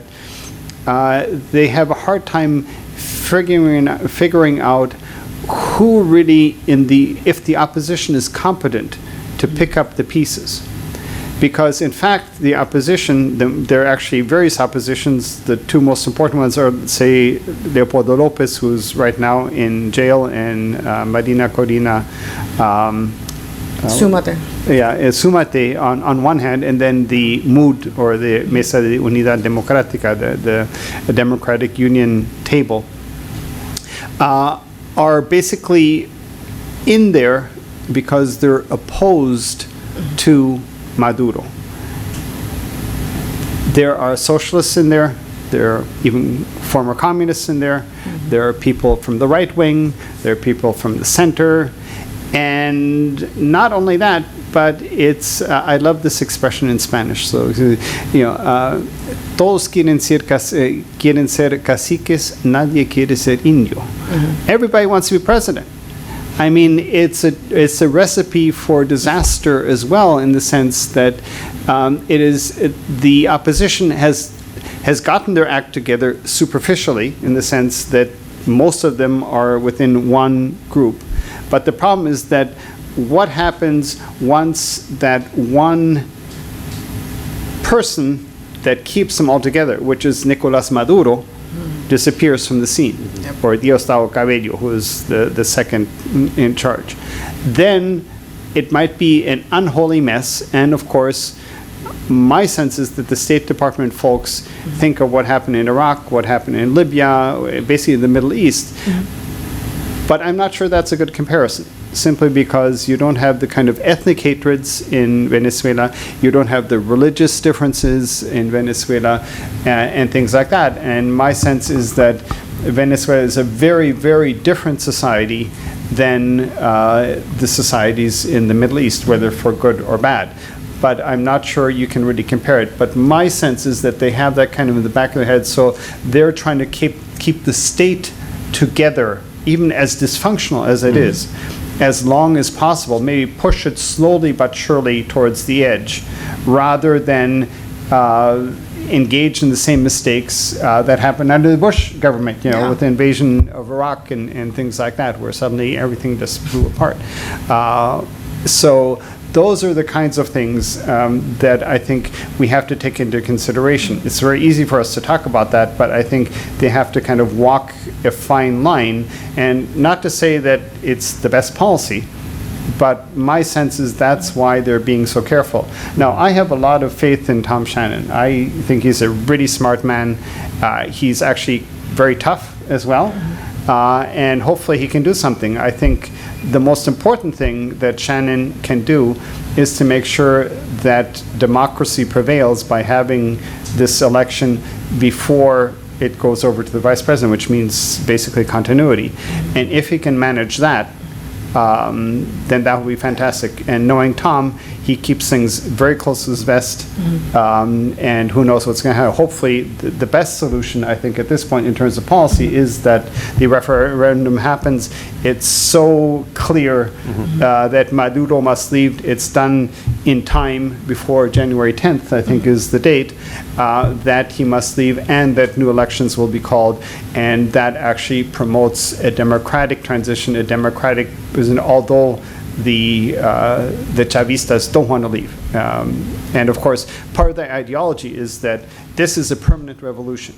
they have a hard time figuring out who really, if the opposition is competent to pick up the pieces. Because in fact, the opposition, there are actually various oppositions. The two most important ones are, say, Leopoldo Lopez, who's right now in jail, and Medina Corina Sumate. Yeah, Sumate on one hand, and then the MUD, or the Mesa de Unidad Democrática, the Democratic Union table, are basically in there because they're opposed to Maduro. There are socialists in there, There are even former communists in there. There are people from the right wing. There are people from the center. And not only that, but it's, I love this expression in Spanish. So, todos quieren ser caciques, nadie quiere ser indio. Everybody wants to be president. I mean, it's a recipe for disaster as well, in the sense that the opposition has gotten their act together superficially, in the sense that most of them are within one group. But the problem is that what happens once that one person that keeps them all together, which is Nicolás Maduro, disappears from the scene, or Diosdado Cabello, who is the second in charge. Then it might be an unholy mess, and of course, my sense is that the State Department folks think of what happened in Iraq, what happened in Libya, basically the Middle East. But I'm not sure that's a good comparison, simply because you don't have the kind of ethnic hatreds in Venezuela, you don't have the religious differences in Venezuela, and things like that. And my sense is that Venezuela is a very, very different society than the societies in the Middle East, whether for good or bad. But I'm not sure you can really compare it. But my sense is that they have that kind of in the back of their head, so they're trying to keep the state together, even as dysfunctional as it is, as long as possible, maybe push it slowly but surely towards the edge, rather than engage in the same mistakes that happened under the Bush government, with the invasion of Iraq and things like that, where suddenly everything just blew apart. So those are the kinds of things that I think we have to take into consideration. It's very easy for us to talk about that, but I think they have to kind of walk a fine line, and not to say that it's the best policy, but my sense is that's why they're being so careful. Now, I have a lot of faith in Tom Shannon. I think he's a really smart man. He's actually very tough as well, and hopefully he can do something. I think the most important thing that Shannon can do is to make sure that democracy prevails by having this election before it goes over to the vice president, which means basically continuity. And if he can manage that, then that would be fantastic. And knowing Tom, he keeps things very close to his vest, and who knows what's going to happen. Hopefully, the best solution, I think, at this point in terms of policy is that the referendum happens. It's so clear that Maduro must leave. It's done in time before January 10th, I think is the date, that he must leave, and that new elections will be called, and that actually promotes a democratic transition, a democratic president, although the Chavistas don't want to leave. And of course, part of the ideology is that this is a permanent revolution.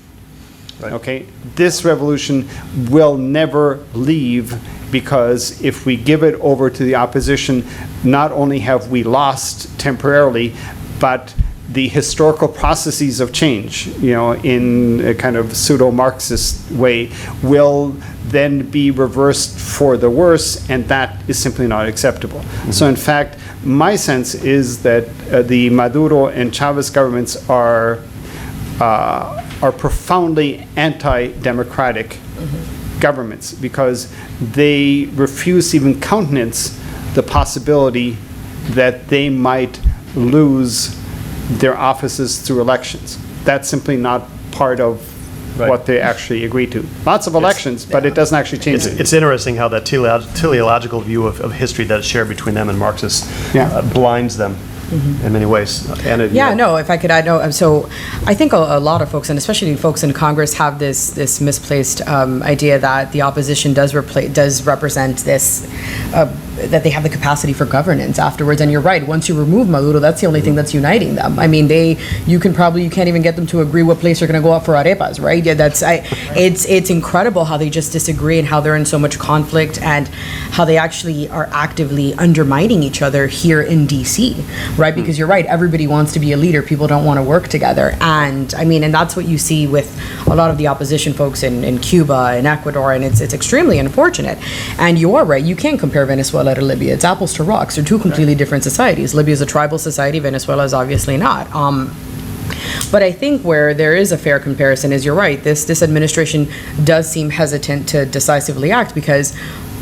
Right. Okay? This revolution will never leave, because if we give it over to the opposition, not only have we lost temporarily, but the historical processes of change, in a kind of pseudo-Marxist way, will then be reversed for the worse, and that is simply not acceptable. So in fact, my sense is that the Maduro and Chavez governments are profoundly anti-democratic governments, because they refuse to even countenance the possibility that they might lose their offices through elections. That's simply not part of what they actually agree to. Lots of elections, but it doesn't actually change it. It's interesting how that teleological view of history that is shared between them and Marxists blinds them in many ways. And if I could add, so I think a lot of folks, and especially folks in Congress, have this misplaced idea that the opposition does represent this, that they have the capacity for governance afterwards. And you're right, once you remove Maduro, that's the only thing that's uniting them. I mean, you can't even get them to agree what place they're going to go out for arepas, right? Yeah, it's incredible how they just disagree, and how they're in so much conflict, and how they actually are actively undermining each other here in DC, right? Because you're right, everybody wants to be a leader, people don't want to work together. And I mean, and that's what you see with a lot of the opposition folks in Cuba and Ecuador, and it's extremely unfortunate. And you are right, you can't compare Venezuela to Libya. It's apples to rocks. They're two completely different societies. Libya is a tribal society, Venezuela is obviously not. But I think where there is a fair comparison is, you're right, this administration does seem hesitant to decisively act because,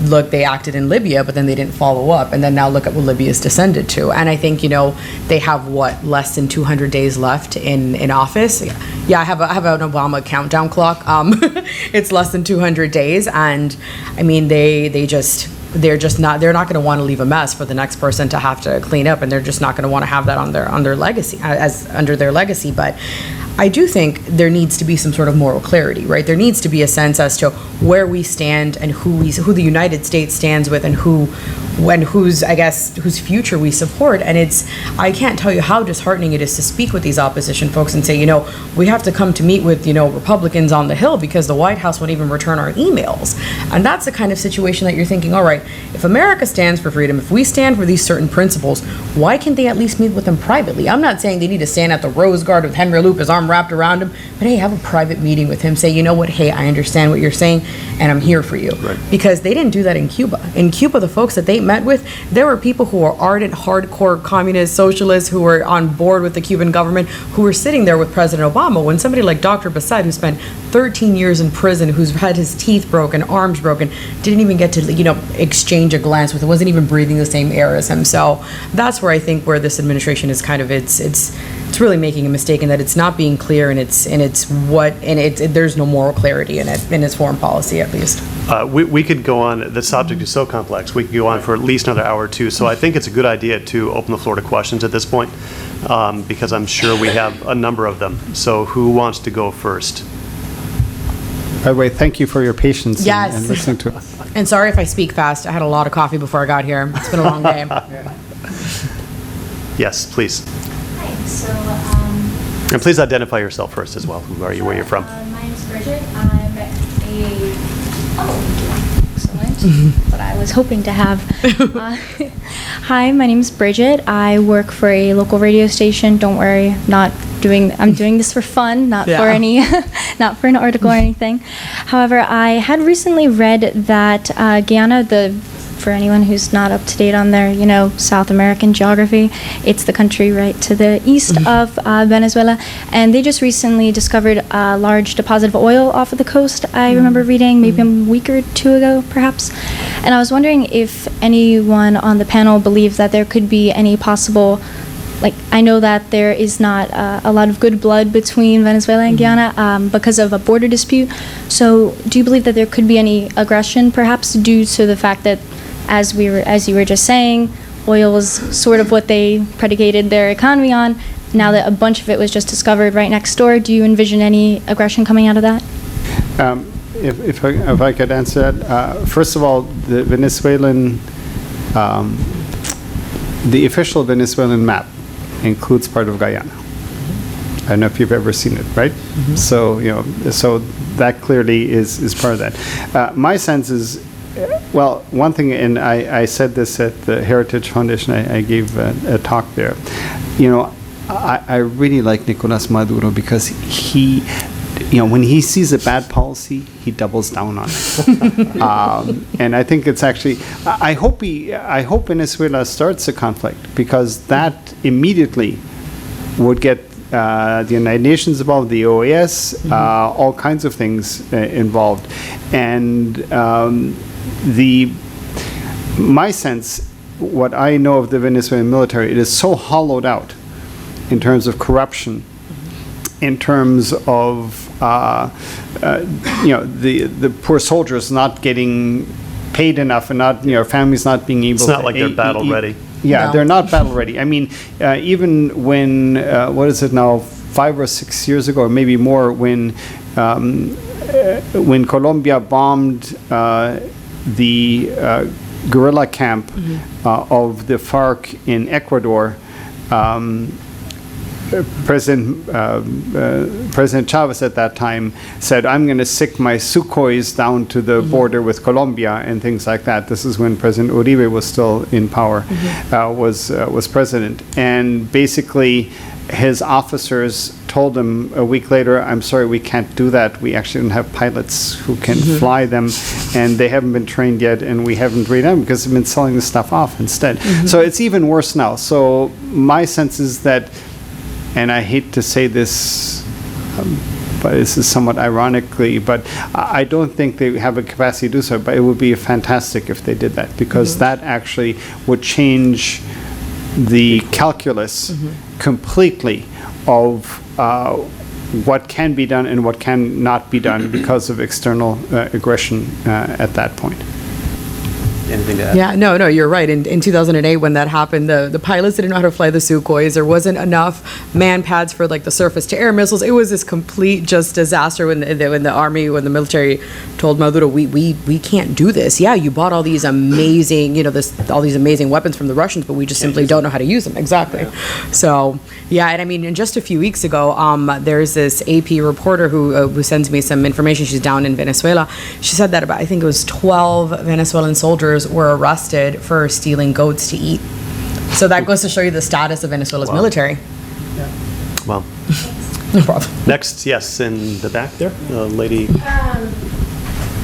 look, they acted in Libya, but then they didn't follow up. And then now look at what Libya's descended to. And I think, they have, less than 200 days left in office? Yeah, I have an Obama countdown clock. It's less than 200 days. And, I mean, they're not going to want to leave a mess for the next person to have to clean up, and they're just not going to want to have that on their legacy, under their legacy. But I do think there needs to be some sort of moral clarity, right? There needs to be a sense as to where we stand and who the United States stands with, and whose future we support. And I can't tell you how disheartening it is to speak with these opposition folks and say, we have to come to meet with, Republicans on the Hill because the White House won't even return our emails. And that's the kind of situation that you're thinking, all right, if America stands for freedom, if we stand for these certain principles, why can't they at least meet with them privately? I'm not saying they need to stand at the Rose Garden with Henry Loup, his arm wrapped around him, but hey, have a private meeting with him. Say, you know what, hey, I understand what you're saying, and I'm here for you. Right. Because they didn't do that in Cuba. In Cuba, the folks that they met with, there were people who were ardent, hardcore communist socialists who were on board with the Cuban government, who were sitting there with President Obama, when somebody like Dr. Bassett, who spent 13 years in prison, who's had his teeth broken, arms broken, didn't even get to, exchange a glance with him, wasn't even breathing the same air as him. So that's where I think where this administration is kind of, it's really making a mistake, in that it's not being clear, and there's no moral clarity in it, in its foreign policy, at least. We could go on. The subject is so complex. We could go on for at least another hour or two. So I think it's a good idea to open the floor to questions at this point, because I'm sure we have a number of them. So who wants to go first? By the way, thank you for your patience Yes. and listening to us. And sorry if I speak fast. I had a lot of coffee before I got here. It's been a long day. Yes, please. Hi. So, And please identify yourself first as well. Who are you? Where you're from? my name is Bridget. Excellent. What I was hoping to have. Hi, my name is Bridget. I work for a local radio station. Don't worry, I'm doing this for fun, not for any, not for an article or anything. However, I had recently read that Guyana, for anyone who's not up to date on their, South American geography, it's the country right to the east of Venezuela, and they just recently discovered a large deposit of oil off of the coast. I remember reading maybe a week or two ago, perhaps, and I was wondering if anyone on the panel believes that there could be any possible, I know that there is not a lot of good blood between Venezuela and Guyana because of a border dispute. So do you believe that there could be any aggression, perhaps due to the fact that, as you were just saying, oil was sort of what they predicated their economy on? Now that a bunch of it was just discovered right next door, do you envision any aggression coming out of that? If I could answer that, first of all, the Venezuelan, the official Venezuelan map includes part of Guyana. I don't know if you've ever seen it, right? So so that clearly is part of that. My sense is, well, one thing, and I said this at the Heritage Foundation, I gave a talk there. I really like Nicolas Maduro because he, when he sees a bad policy, he doubles down on it. And I think it's actually, I hope Venezuela starts a conflict, because that immediately would get the United Nations involved, the OAS, all kinds of things involved. And my sense, what I know of the Venezuelan military, it is so hollowed out in terms of corruption, in terms of the poor soldiers not getting paid enough, and not families not being able. It's not like they're battle ready. Yeah, No. they're not battle ready. I mean, even when what is it now, 5 or 6 years ago, or maybe more, when Colombia bombed the guerrilla camp of the FARC in Ecuador. President Chavez at that time said, "I'm going to sick my Sukhois down to the border with Colombia," and things like that. This is when President Uribe was still in power, was president, and basically his officers told him a week later, "I'm sorry, we can't do that. We actually don't have pilots who can fly them, and they haven't been trained yet, and we haven't trained them because they've been selling the stuff off instead." So it's even worse now. So my sense is that and I hate to say this, but this is somewhat ironically, but I don't think they have a capacity to do so, but it would be fantastic if they did that, because that actually would change the calculus completely of what can be done and what can not be done because of external aggression at that point. Anything to add? Yeah, no, you're right. In 2008, when that happened, the pilots didn't know how to fly the Sukhois. There wasn't enough man pads for like the surface-to-air missiles. It was this complete just disaster when the military told Maduro, we can't do this. Yeah, you bought all these amazing, all these amazing weapons from the Russians, but we just simply don't know how to use them. Exactly. Yeah. So, yeah, and I mean, just a few weeks ago, there's this AP reporter who sends me some information. She's down in Venezuela. She said that about, I think it was 12 Venezuelan soldiers were arrested for stealing goats to eat. So that goes to show you the status of Venezuela's military. Yeah. Well, no problem. Next, yes, in the back there, lady. I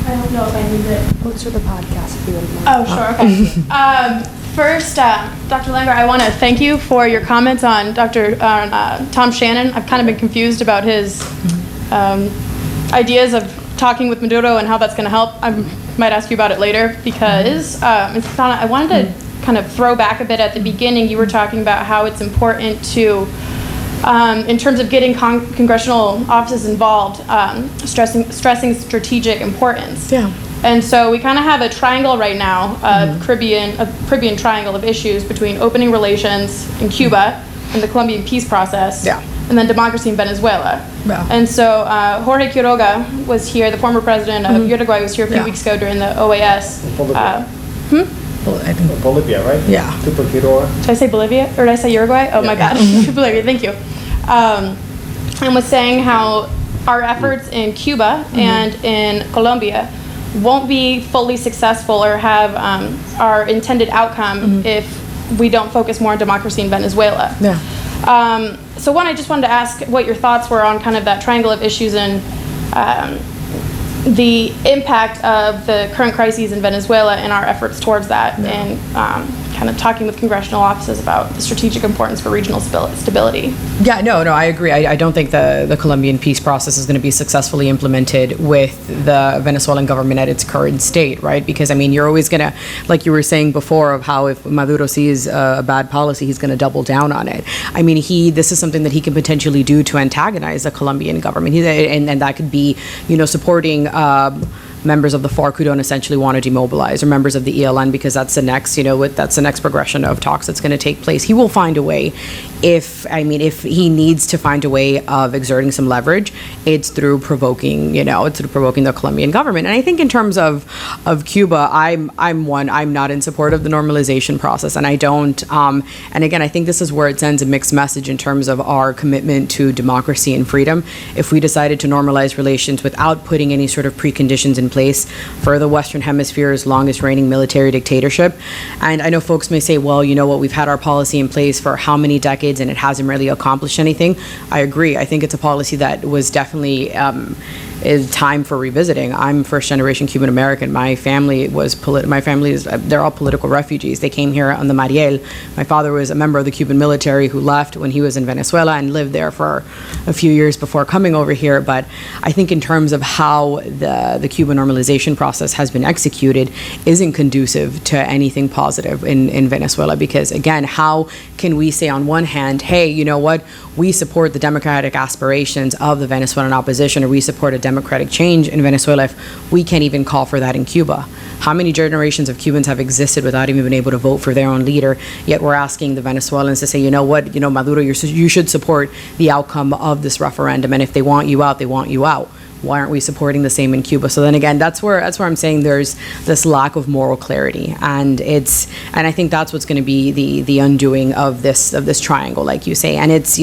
don't know if I need it. Thanks for the podcast, if you wouldn't mind. Oh, sure, okay. First, Dr. Langer, I want to thank you for your comments on Tom Shannon. I've kind of been confused about his ideas of talking with Maduro and how that's going to help. I might ask you about it later because I wanted to kind of throw back a bit at the beginning. You were talking about how it's important to, in terms of getting congressional offices involved, stressing strategic importance. Yeah. And so we kind of have a triangle right now, a Caribbean triangle of issues between opening relations in Cuba and the Colombian peace process. Yeah. And then democracy in Venezuela. Yeah. And so Jorge Quiroga was here, the former president of Uruguay was here a few weeks ago during the OAS. I think Bolivia, right? Yeah. Tupac Quiroga. Did I say Bolivia or did I say Uruguay? Oh my God, Bolivia, thank you. And was saying how our efforts in Cuba and in Colombia won't be fully successful or have our intended outcome if we don't focus more on democracy in Venezuela. Yeah. So one, I just wanted to ask what your thoughts were on kind of that triangle of issues and the impact of the current crises in Venezuela and our efforts towards that, and kind of talking with congressional offices about the strategic importance for regional stability. Yeah, no, I agree. I don't think the Colombian peace process is going to be successfully implemented with the Venezuelan government at its current state, right? Because, I mean, you're always going to, like you were saying before, of how if Maduro sees a bad policy, he's going to double down on it. I mean, this is something that he can potentially do to antagonize the Colombian government. And that could be, supporting members of the FARC who don't essentially want to demobilize, or members of the ELN, because that's the next, that's the next progression of talks that's going to take place. He will find a way. If he needs to find a way of exerting some leverage, it's through provoking, the Colombian government. And I think in terms of Cuba, I'm not in support of the normalization process, and I don't. And again, I think this is where it sends a mixed message in terms of our commitment to democracy and freedom. If we decided to normalize relations without putting any sort of preconditions in place for the Western Hemisphere's longest reigning military dictatorship. And I know folks may say, well, we've had our policy in place for how many decades and it hasn't really accomplished anything. I agree. I think it's a policy that was definitely is time for revisiting. I'm first generation Cuban American. My family they're all political refugees. They came here on the Mariel. My father was a member of the Cuban military who left when he was in Venezuela and lived there for a few years before coming over here. But I think in terms of how the Cuban normalization process has been executed isn't conducive to anything positive in Venezuela, because again, how can we say on one hand, hey, you know what, we support the democratic aspirations of the Venezuelan opposition, or we support a democratic change in Venezuela, if we can't even call for that in Cuba? How many generations of Cubans have existed without even being able to vote for their own leader, yet we're asking the Venezuelans to say, you know what, Maduro, you should support the outcome of this referendum, and if they want you out, they want you out. Why aren't we supporting the same in Cuba? So then again, that's where I'm saying there's this lack of moral clarity, and I think that's what's going to be the undoing of this triangle, like you say. And it's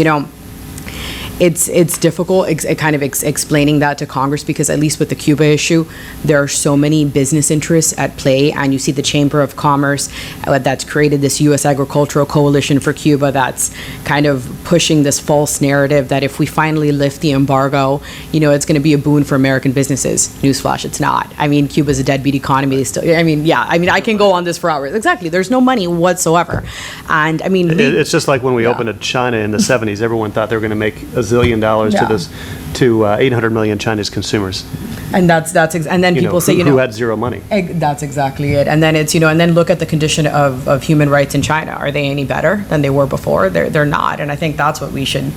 it's difficult explaining that to Congress, because at least with the Cuba issue, there are so many business interests at play, and you see the Chamber of Commerce that's created this U.S. Agricultural Coalition for Cuba that's kind of pushing this false narrative that if we finally lift the embargo, it's going to be a boon for American businesses. Newsflash, it's not. I mean, Cuba's a deadbeat economy. They still, I can go on this for hours. Exactly. There's no money whatsoever. And I mean, it's just like when we opened in China in the 70s, everyone thought they were going to make $1 zillion to 800 million Chinese consumers. And and then people say, who had zero money. That's exactly it. And then it's, and then look at the condition of human rights in China. Are they any better than they were before? They're not. And I think that's what we should,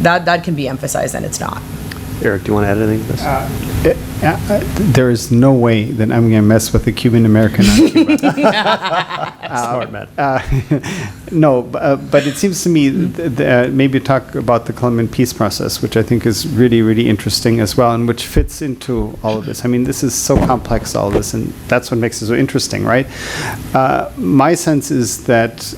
that can be emphasized, and it's not. Eric, do you want to add anything to this? There is no way that I'm going to mess with a Cuban American on Cuba. Smart man. No, but it seems to me maybe talk about the Colombian peace process, which I think is really, really interesting as well, and which fits into all of this. I mean, this is so complex, all of this, and that's what makes it so interesting, right? My sense is that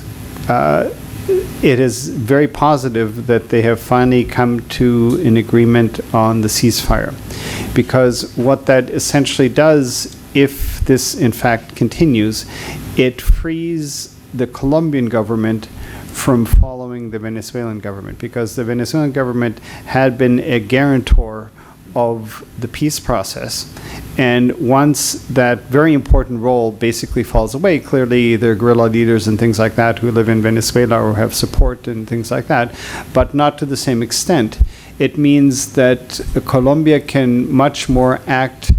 it is very positive that they have finally come to an agreement on the ceasefire, because what that essentially does, if this in fact continues, it frees the Colombian government from following the Venezuelan government, because the Venezuelan government had been a guarantor of the peace process. And once that very important role basically falls away, clearly there are guerrilla leaders and things like that who live in Venezuela or have support and things like that, but not to the same extent. It means that Colombia can much more act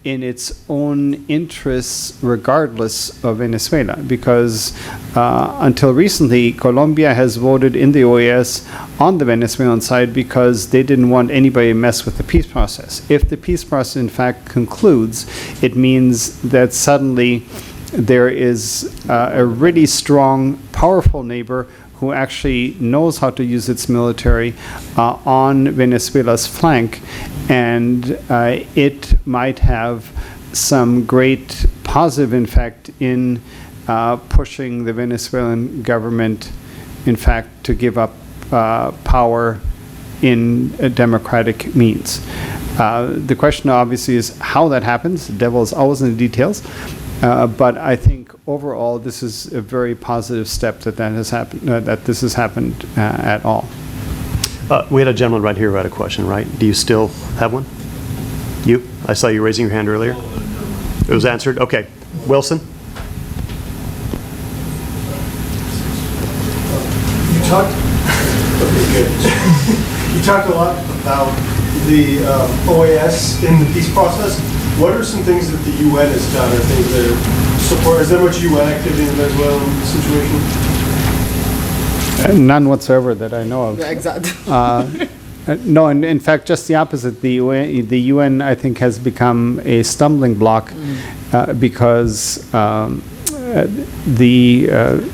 in its own interests regardless of Venezuela, because until recently, Colombia has voted in the OAS on the Venezuelan side because they didn't want anybody to mess with the peace process. If the peace process in fact concludes, it means that suddenly there is a really strong, powerful neighbor who actually knows how to use its military on Venezuela's flank, and it might have some great positive effect in pushing the Venezuelan government, in fact, to give up power in democratic means. The question obviously is how that happens. The devil is always in the details. But I think overall this is a very positive step that has happened. That this has happened at all. We had a gentleman right here who had a question, right? Do you still have one? You? I saw you raising your hand earlier. It was answered? Okay. Wilson? You talked a lot about the OAS in the peace process. What are some things that the UN has done, or things that are support? Is there much UN activity in the Venezuelan situation? None whatsoever that I know of. Yeah, exactly. No, and in fact, just the opposite. The UN, I think, has become a stumbling block because the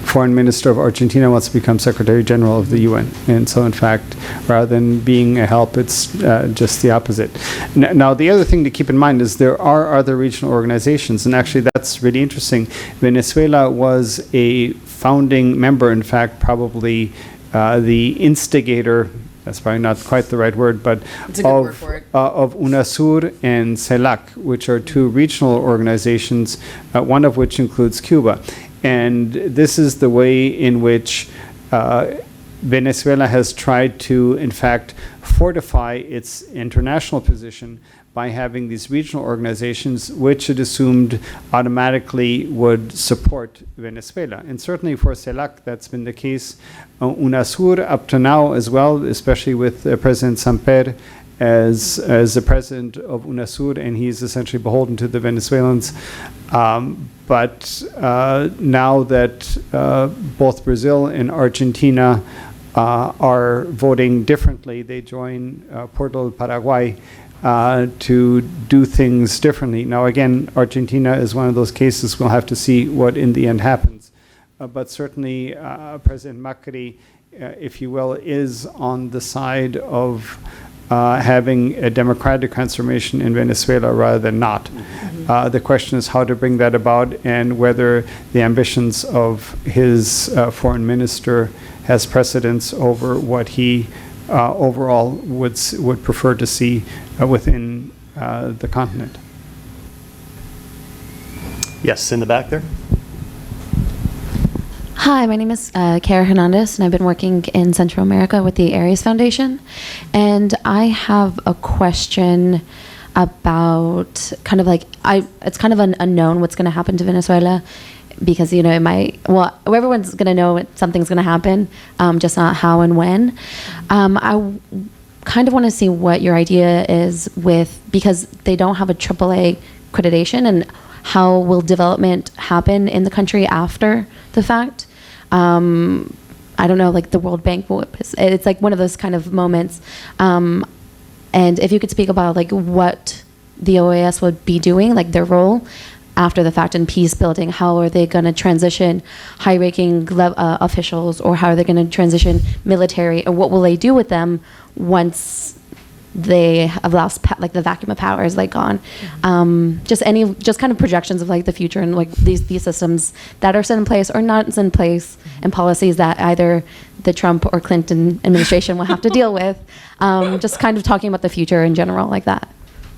foreign minister of Argentina wants to become Secretary General of the UN. And so, in fact, rather than being a help, it's just the opposite. Now, the other thing to keep in mind is there are other regional organizations, and actually that's really interesting. Venezuela was a founding member, in fact, probably the instigator, that's probably not quite the right word, but of UNASUR and CELAC, which are two regional organizations, one of which includes Cuba. And this is the way in which Venezuela has tried to, in fact, fortify its international position by having these regional organizations, which it assumed automatically would support Venezuela. And certainly for CELAC, that's been the case. UNASUR up to now as well, especially with President Samper as the president of UNASUR, and he's essentially beholden to the Venezuelans. But now that both Brazil and Argentina are voting differently, they join Puerto Paraguay to do things differently. Now, again, Argentina is one of those cases. We'll have to see what in the end happens. But certainly, President Macri, if you will, is on the side of having a democratic transformation in Venezuela rather than not. The question is how to bring that about, and whether the ambitions of his foreign minister has precedence over what he overall would prefer to see within the continent. Yes, in the back there. Hi, my name is Kara Hernandez, and I've been working in Central America with the Aries Foundation. And I have a question about kind of like, it's kind of unknown what's going to happen to Venezuela because, you know, everyone's going to know something's going to happen, just not how and when. I kind of want to see what your idea is because they don't have a AAA accreditation, and how will development happen in the country after the fact? I don't know, like the World Bank, it's like one of those kind of moments. And if you could speak about like what the OAS would be doing, like their role after the fact in peace building, how are they going to transition high-ranking officials, or how are they going to transition military, or what will they do with them once they have lost, like the vacuum of power is like gone. Just kind of projections of like the future and like these systems that are set in place or not set in place, and policies that either the Trump or Clinton administration will have to deal with. Just kind of talking about the future in general like that.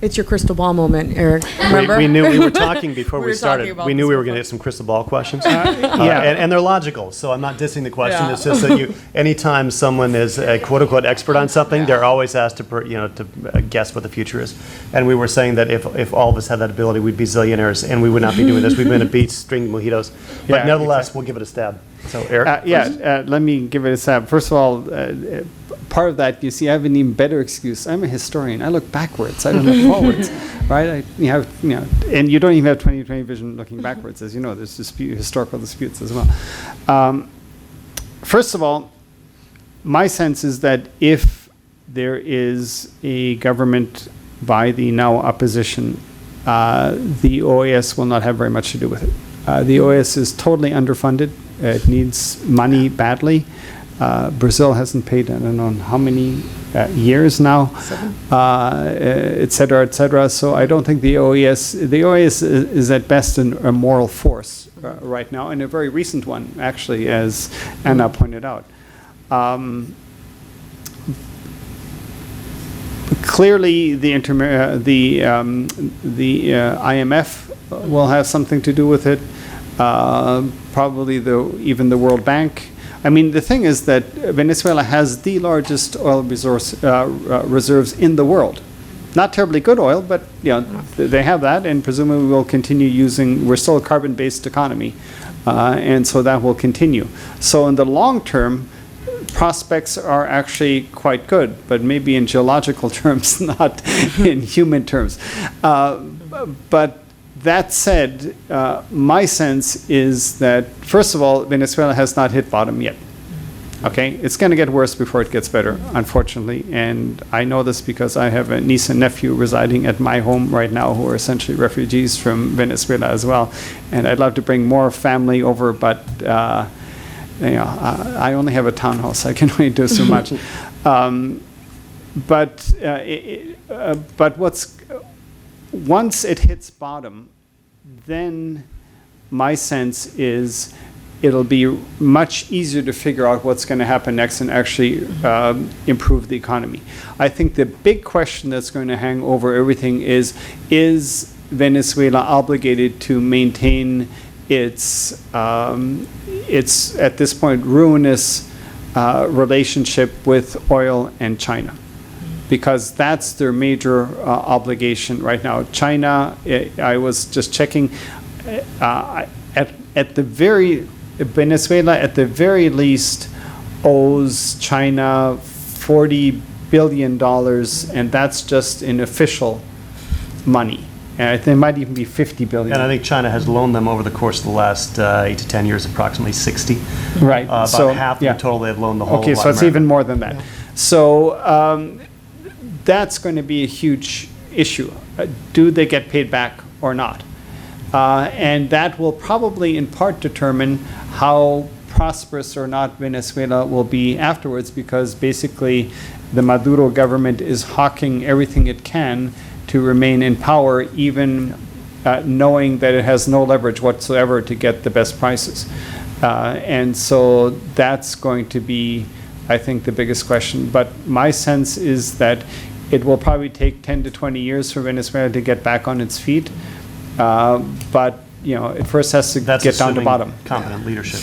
It's your crystal ball moment, Eric. Remember? We knew we were talking before we were started. talking about We knew this we were before. going to get some crystal ball questions. Yeah. And they're logical, so I'm not dissing the question. Yeah. It's just that anytime someone is a quote-unquote expert on something, they're always asked to guess what the future is. And we were saying that if all of us had that ability, we'd be zillionaires, and we would not be doing this. We'd be in a beach drinking mojitos. But Yeah, nevertheless, exactly. we'll give it a stab. So, Eric? Let me give it a stab. First of all, part of that, you see, I have an even better excuse. I'm a historian. I look backwards. I don't look forwards, right? And you don't even have 20/20 vision looking backwards, as you know. There's historical disputes as well. First of all, my sense is that if there is a government by the now opposition, the OAS will not have very much to do with it. The OAS is totally underfunded. It needs money badly. Brazil hasn't paid, I don't know how many years now, et cetera, et cetera. So I don't think the OAS is at best a moral force right now, and a very recent one, actually, as Anna pointed out. Clearly, the IMF will have something to do with it. Probably even the World Bank. I mean, the thing is that Venezuela has the largest oil reserves in the world. Not terribly good oil, but they have that, and presumably will continue using. We're still a carbon-based economy, and so that will continue. So in the long term, prospects are actually quite good, but maybe in geological terms, not in human terms. But that said, my sense is that, first of all, Venezuela has not hit bottom yet. Okay? It's going to get worse before it gets better, unfortunately. And I know this because I have a niece and nephew residing at my home right now who are essentially refugees from Venezuela as well. And I'd love to bring more family over, but I only have a townhouse. I can only do so much. But once it hits bottom, then my sense is it'll be much easier to figure out what's going to happen next and actually improve the economy. I think the big question that's going to hang over everything is Venezuela obligated to maintain its at this point ruinous relationship with oil and China? Because that's their major obligation right now. China, I was just checking, Venezuela at the very least owes China $40 billion, and that's just in official money. And it might even be $50 billion. And I think China has loaned them over the course of the last 8 to 10 years approximately 60. Right. About half the total they've loaned the whole Okay, of so it's Latin even America. more than that. So that's going to be a huge issue. Do they get paid back or not? And that will probably in part determine how prosperous or not Venezuela will be afterwards, because basically the Maduro government is hawking everything it can to remain in power, even knowing that it has no leverage whatsoever to get the best prices. And so that's going to be I think, the biggest question. But my sense is that it will probably take 10 to 20 years for Venezuela to get back on its feet. But, it first has to That's get down to assuming bottom. competent leadership.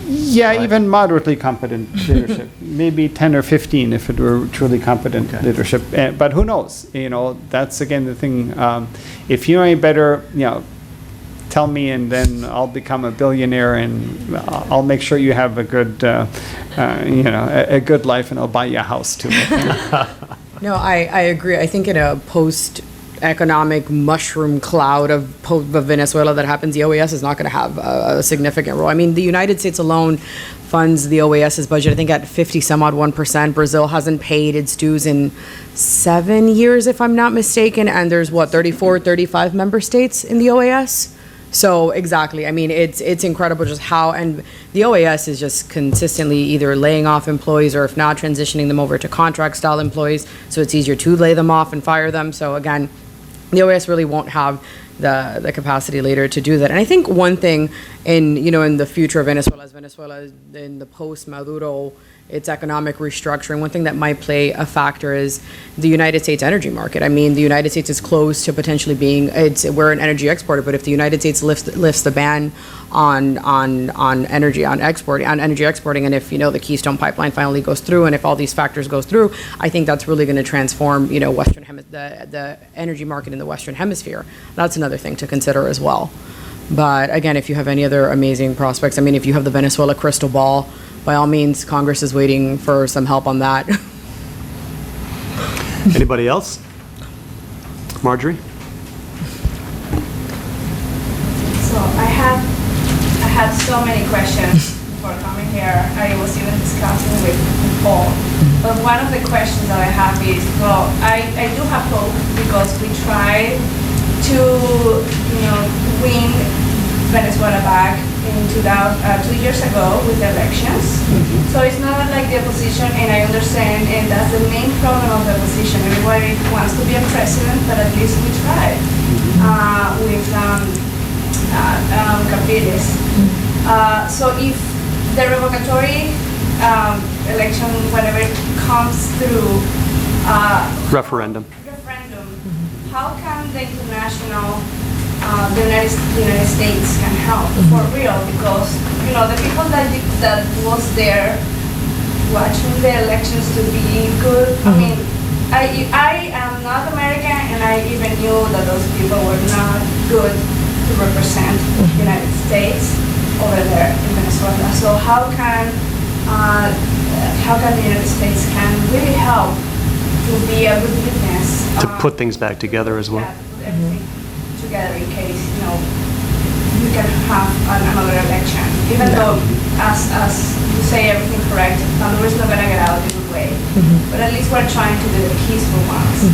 Yeah, even moderately competent leadership. Maybe 10 or 15 if it were truly competent leadership. But who knows? That's again the thing. If you know any better, tell me, and then I'll become a billionaire, and I'll make sure you have a good, a good life, and I'll buy you a house too. No, I agree. I think in a post-economic mushroom cloud of Venezuela that happens, the OAS is not going to have a significant role. I mean, the United States alone funds the OAS's budget, I think, at 50-some-odd%. Brazil hasn't paid its dues in 7 years, if I'm not mistaken, and there's, 34, 35 member states in the OAS? So exactly, I mean, it's incredible just how, and the OAS is just consistently either laying off employees, or if not, transitioning them over to contract style employees, so it's easier to lay them off and fire them. So again, the OAS really won't have the capacity later to do that. And I think one thing in the future of Venezuela, as Venezuela in the post-Maduro, its economic restructuring, one thing that might play a factor is the United States energy market. I mean, the United States is close to potentially we're an energy exporter, but if the United States lifts the ban on energy exporting, and if the Keystone Pipeline finally goes through, and if all these factors goes through, I think that's really going to transform the energy market in the Western Hemisphere. That's another thing to consider as well. But again, if you have any other amazing prospects, I mean, if you have the Venezuela crystal ball, by all means, Congress is waiting for some help on that. Anybody else? Marjorie? So I had so many questions before coming here. I was even discussing with Paul. But one of the questions that I have is, well, I do have hope, because we try to, win Venezuela back in 2 years ago with the elections. So it's not like the opposition, and I understand, and that's the main problem of the opposition. Everybody wants to be a president, but at least we tried with Capriles. So if the revocatory election, whenever it comes through, Referendum. How can the international, the United States can help for real? Because the people that was there watching the elections to be good. I mean, I am not American, and I even knew that those people were not good to represent the United States over there in Venezuela. So how can the United States can really help to be a good witness? To put things back together as well. Yeah, put everything together in case, you can have another election. Even though, as you say everything correct, Maduro is not going to get out this way. But at least we're trying to do the peaceful ones.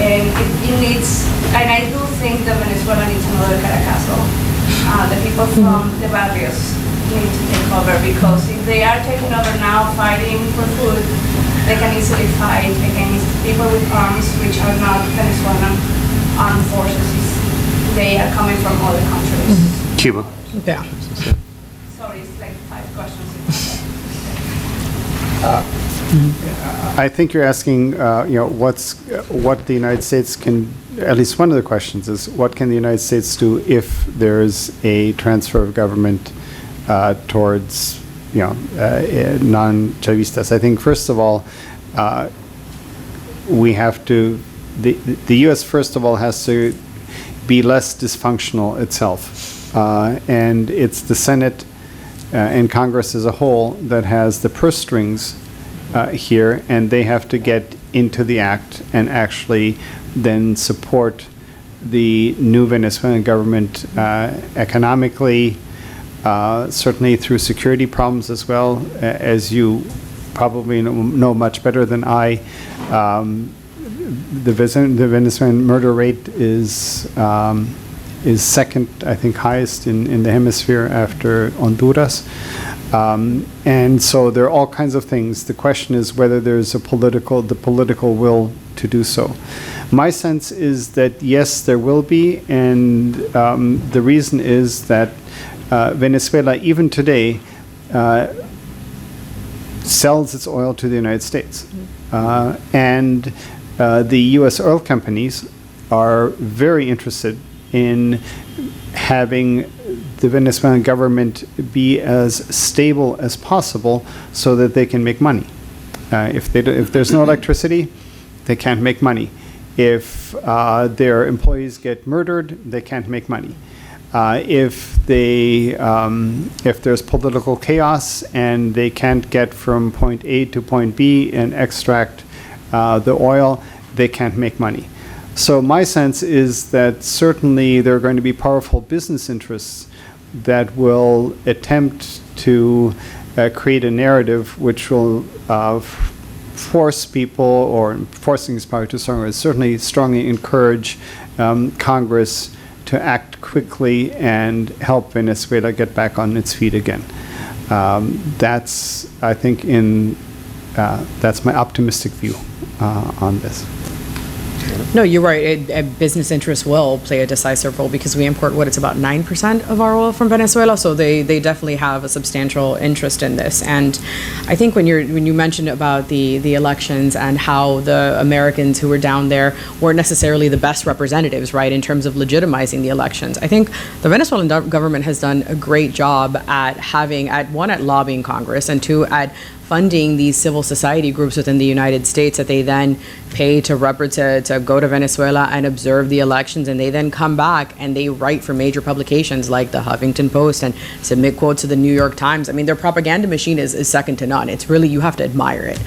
And it needs, and I do think that Venezuela needs another Caracazo. The people from the barrios need to take over, because if they are taking over now, fighting for food, they can easily fight against people with arms, which are not Venezuelan armed forces. They are coming from other countries. Cuba. Yeah. Sorry, it's like 5 questions. I think you're asking, what the United States can. At least one of the questions is, what can the United States do if there's a transfer of government towards, non-Chavistas? I think first of all, we have to. The U.S. first of all has to be less dysfunctional itself, and it's the Senate and Congress as a whole that has the purse strings here, and they have to get into the act and actually then support the new Venezuelan government economically, certainly through security problems as well, as you probably know much better than I. The Venezuelan murder rate is second, I think, highest in the hemisphere after Honduras. And so there are all kinds of things. The question is whether there's the political will to do so. My sense is that yes, there will be, and the reason is that Venezuela, even today, sells its oil to the United States. And the U.S. oil companies are very interested in having the Venezuelan government be as stable as possible so that they can make money. If there's no electricity, they can't make money. If their employees get murdered, they can't make money. If there's political chaos and they can't get from point A to point B and extract the oil, they can't make money. So my sense is that certainly there are going to be powerful business interests that will attempt to create a narrative which will force people, or forcing is probably too strong, or certainly strongly encourage Congress to act quickly and help Venezuela get back on its feet again. That's, I think, that's my optimistic view on this. No, you're right. Business interests will play a decisive role because we import it's about 9% of our oil from Venezuela, so they definitely have a substantial interest in this. And I think when you mentioned about the elections and how the Americans who were down there weren't necessarily the best representatives, right, in terms of legitimizing the elections, I think the Venezuelan government has done a great job at at lobbying Congress, and two, at funding these civil society groups within the United States that they then pay to go to Venezuela and observe the elections, and they then come back and they write for major publications like the Huffington Post and submit quotes to the New York Times. I mean, their propaganda machine is second to none. It's really, you have to admire it,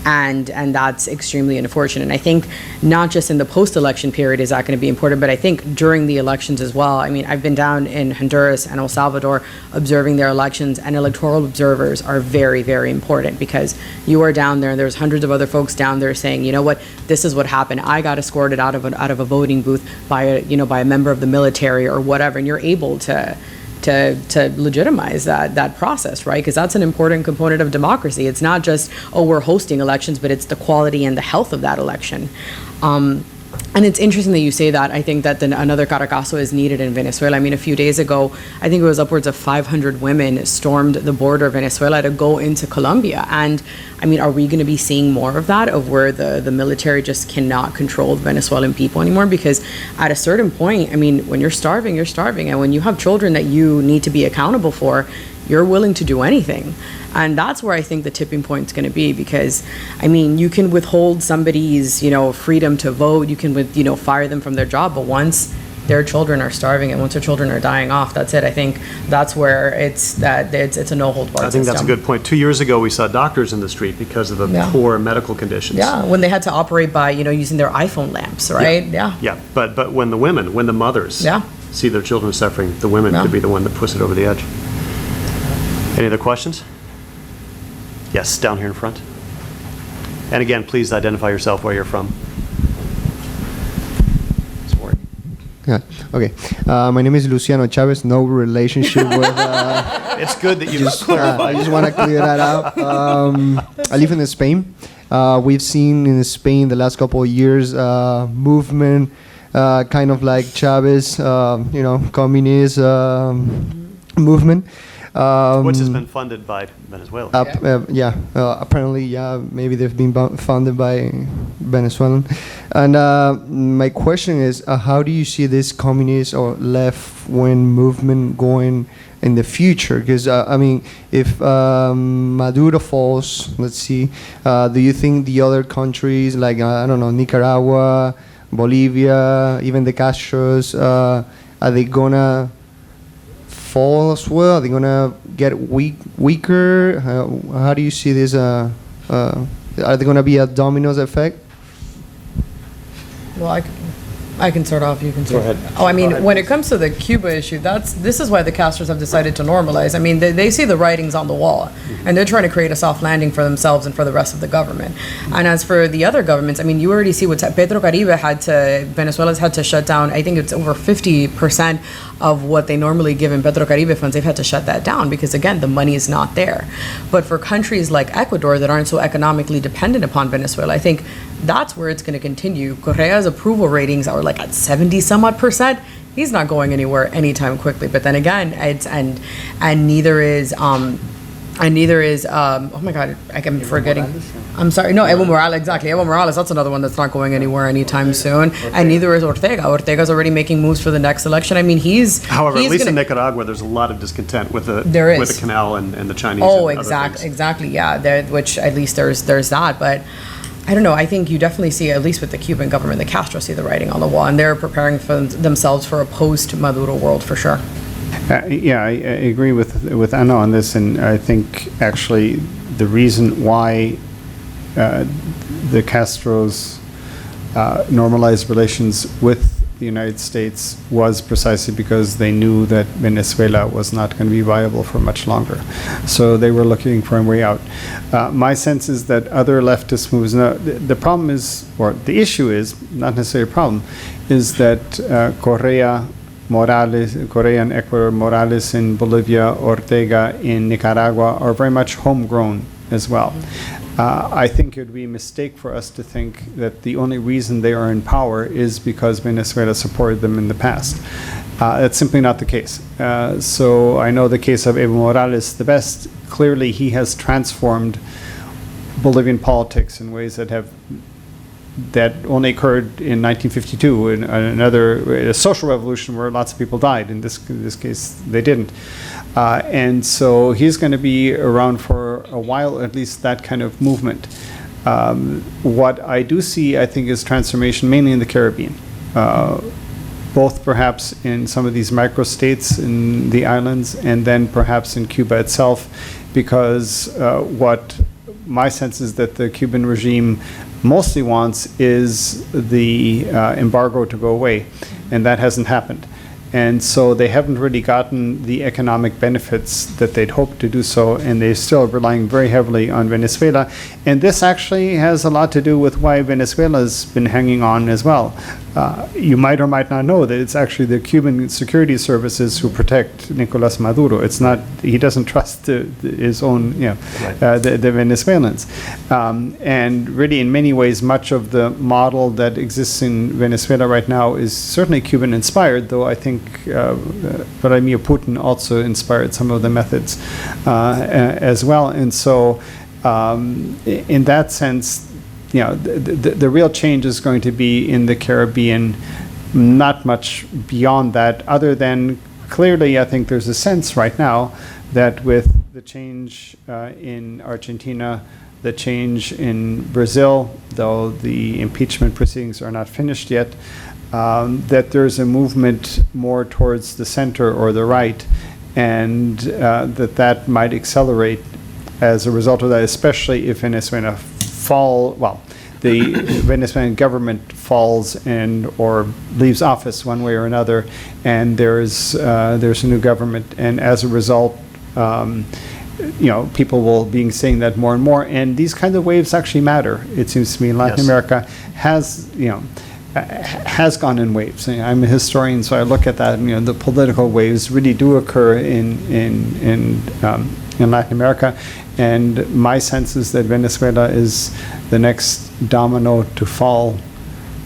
and that's extremely unfortunate. And I think not just in the post-election period is that going to be important, but I think during the elections as well. I mean, I've been down in Honduras and El Salvador observing their elections, and electoral observers are very, very important, because you are down there and there's hundreds of other folks down there saying, you know what, this is what happened. I got escorted out of a voting booth by a member of the military or whatever, and you're able to legitimize that process, right? Because that's an important component of democracy. It's not just, we're hosting elections, but it's the quality and the health of that election. And it's interesting that you say that. I think that another Caracazo is needed in Venezuela. I mean, a few days ago, I think it was upwards of 500 women stormed the border of Venezuela to go into Colombia. And I mean, are we going to be seeing more of that, of where the military just cannot control the Venezuelan people anymore? Because at a certain point, I mean, when you're starving, you're starving. And when you have children that you need to be accountable for, you're willing to do anything. And that's where I think the tipping point is going to be, because, I mean, you can withhold somebody's, freedom to vote, you can, fire them from their job, but once their children are starving and once their children are dying off, that's it. I think that's where it's a no-hold-barred system. I think that's a good point. 2 years ago, we saw doctors in the street because of the poor medical conditions. Yeah, when they had to operate by, using their iPhone lamps, right? Yeah, but when the mothers see their children suffering, the women could be the one that puts it over the edge. Any other questions? Yes, down here in front. And again, please identify yourself, where you're from. Sorry. Yeah. Okay. My name is Luciano Chavez. No relationship with. It's good that you I just want to clear that out. I live in Spain. We've seen in Spain the last couple of years movement, kind of like Chavez, communist movement. Which has been funded by Venezuela. Apparently, maybe they've been funded by Venezuelan. And my question is, how do you see this communist or left-wing movement going in the future? Because, if Maduro falls, let's see, do you think the other countries, like, Nicaragua, Bolivia, even the Castros, are they gonna fall as well? Are they gonna get weaker? How do you see this? Are there gonna be a dominoes effect? Well, I can start off. You can start. Go ahead. Oh, I mean, when it comes to the Cuba issue, this is why the Castros have decided to normalize. I mean, they see the writings on the wall, and they're trying to create a soft landing for themselves and for the rest of the government. And as for the other governments, I mean, you already see Venezuela's had to shut down. I think it's over 50% of what they normally give in Petrocaribe funds. They've had to shut that down because, again, the money is not there. But for countries like Ecuador that aren't so economically dependent upon Venezuela, I think that's where it's going to continue. Correa's approval ratings are like at 70 some odd percent. He's not going anywhere anytime quickly. But then again, and neither is And neither is, oh my God, I'm forgetting. I'm sorry, no, Evo Morales, exactly. Evo Morales, that's another one that's not going anywhere anytime soon. And neither is Ortega. Ortega's already making moves for the next election. I mean, However, he's at least in gonna- Nicaragua, there's a lot of discontent with the There with is. the canal and the Chinese. Oh, and other things. exactly, yeah. Which at least there's that, but I don't know. I think you definitely see, at least with the Cuban government, the Castro see the writing on the wall, and they're preparing for themselves for a post-Maduro world for sure. Yeah, I agree with Anna on this, and I think actually the reason why the Castros normalized relations with the United States was precisely because they knew that Venezuela was not going to be viable for much longer. So they were looking for a way out. My sense is that other leftist moves, the problem is, or the issue is, not necessarily a problem, is that Correa and Ecuador, Morales in Bolivia, Ortega in Nicaragua are very much homegrown as well. I think it would be a mistake for us to think that the only reason they are in power is because Venezuela supported them in the past. That's simply not the case. So I know the case of Evo Morales the best. Clearly, he has transformed Bolivian politics in ways that only occurred in 1952, in a social revolution where lots of people died. In this case, they didn't. And so he's going to be around for a while, at least that kind of movement. What I do see, I think, is transformation mainly in the Caribbean, both perhaps in some of these microstates in the islands, and then perhaps in Cuba itself, because what my sense is that the Cuban regime mostly wants is the embargo to go away, and that hasn't happened. And so they haven't really gotten the economic benefits that they'd hoped to do so, and they're still relying very heavily on Venezuela. And this actually has a lot to do with why Venezuela's been hanging on as well. You might or might not know that it's actually the Cuban security services who protect Nicolas Maduro. It's not, he doesn't trust his own, the Venezuelans. And really, in many ways, much of the model that exists in Venezuela right now is certainly Cuban inspired, though I think Vladimir Putin also inspired some of the methods as well. And so, in that sense, the real change is going to be in the Caribbean, not much beyond that, other than clearly I think there's a sense right now that with the change in Argentina, the change in Brazil, though the impeachment proceedings are not finished yet, that there's a movement more towards the center or the right, and that might accelerate as a result of that, especially if Venezuela the Venezuelan government falls or leaves office one way or another, and there's a new government, and as a result, people will be saying that more and more, and these kinds of waves actually matter. It seems to me Latin America has gone in waves. I'm a historian, so I look at that. The political waves really do occur in Latin America, and my sense is that Venezuela is the next domino to fall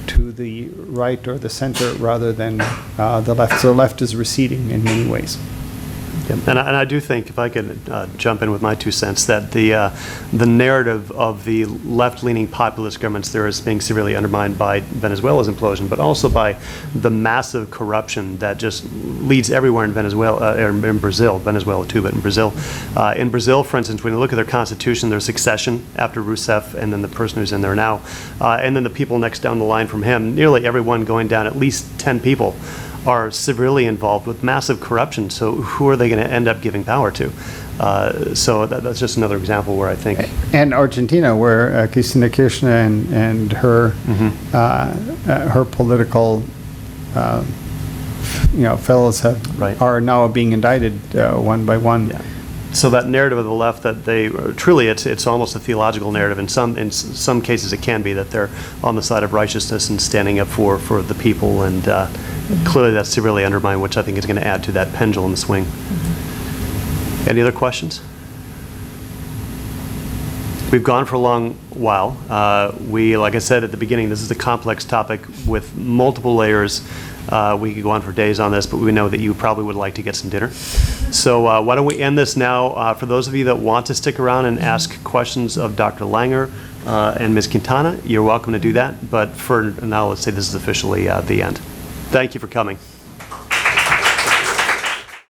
to the right or the center rather than the left. So the left is receding in many ways. And I do think, if I could jump in with my 2 cents, that the narrative of the left-leaning populist governments there is being severely undermined by Venezuela's implosion, but also by the massive corruption that just leads everywhere in Venezuela, in Brazil too, but in Brazil. In Brazil, for instance, when you look at their constitution, there's succession after Rousseff and then the person who's in there now, and then the people next down the line from him, nearly everyone going down, at least 10 people are severely involved with massive corruption. So who are they going to end up giving power to? So that's just another example where I think. And Argentina, where Cristina Kirchner and her her political fellows are now being indicted one by one. Yeah. So that narrative of the left, that they truly, it's almost a theological narrative. In some cases, it can be that they're on the side of righteousness and standing up for the people, and clearly that's severely undermined, which I think is going to add to that pendulum swing. Any other questions? We've gone for a long while. Like I said at the beginning, this is a complex topic with multiple layers. We could go on for days on this, but we know that you probably would like to get some dinner. So why don't we end this now? For those of you that want to stick around and ask questions of Dr. Langer and Ms. Quintana, you're welcome to do that. But for now, let's say this is officially the end. Thank you for coming.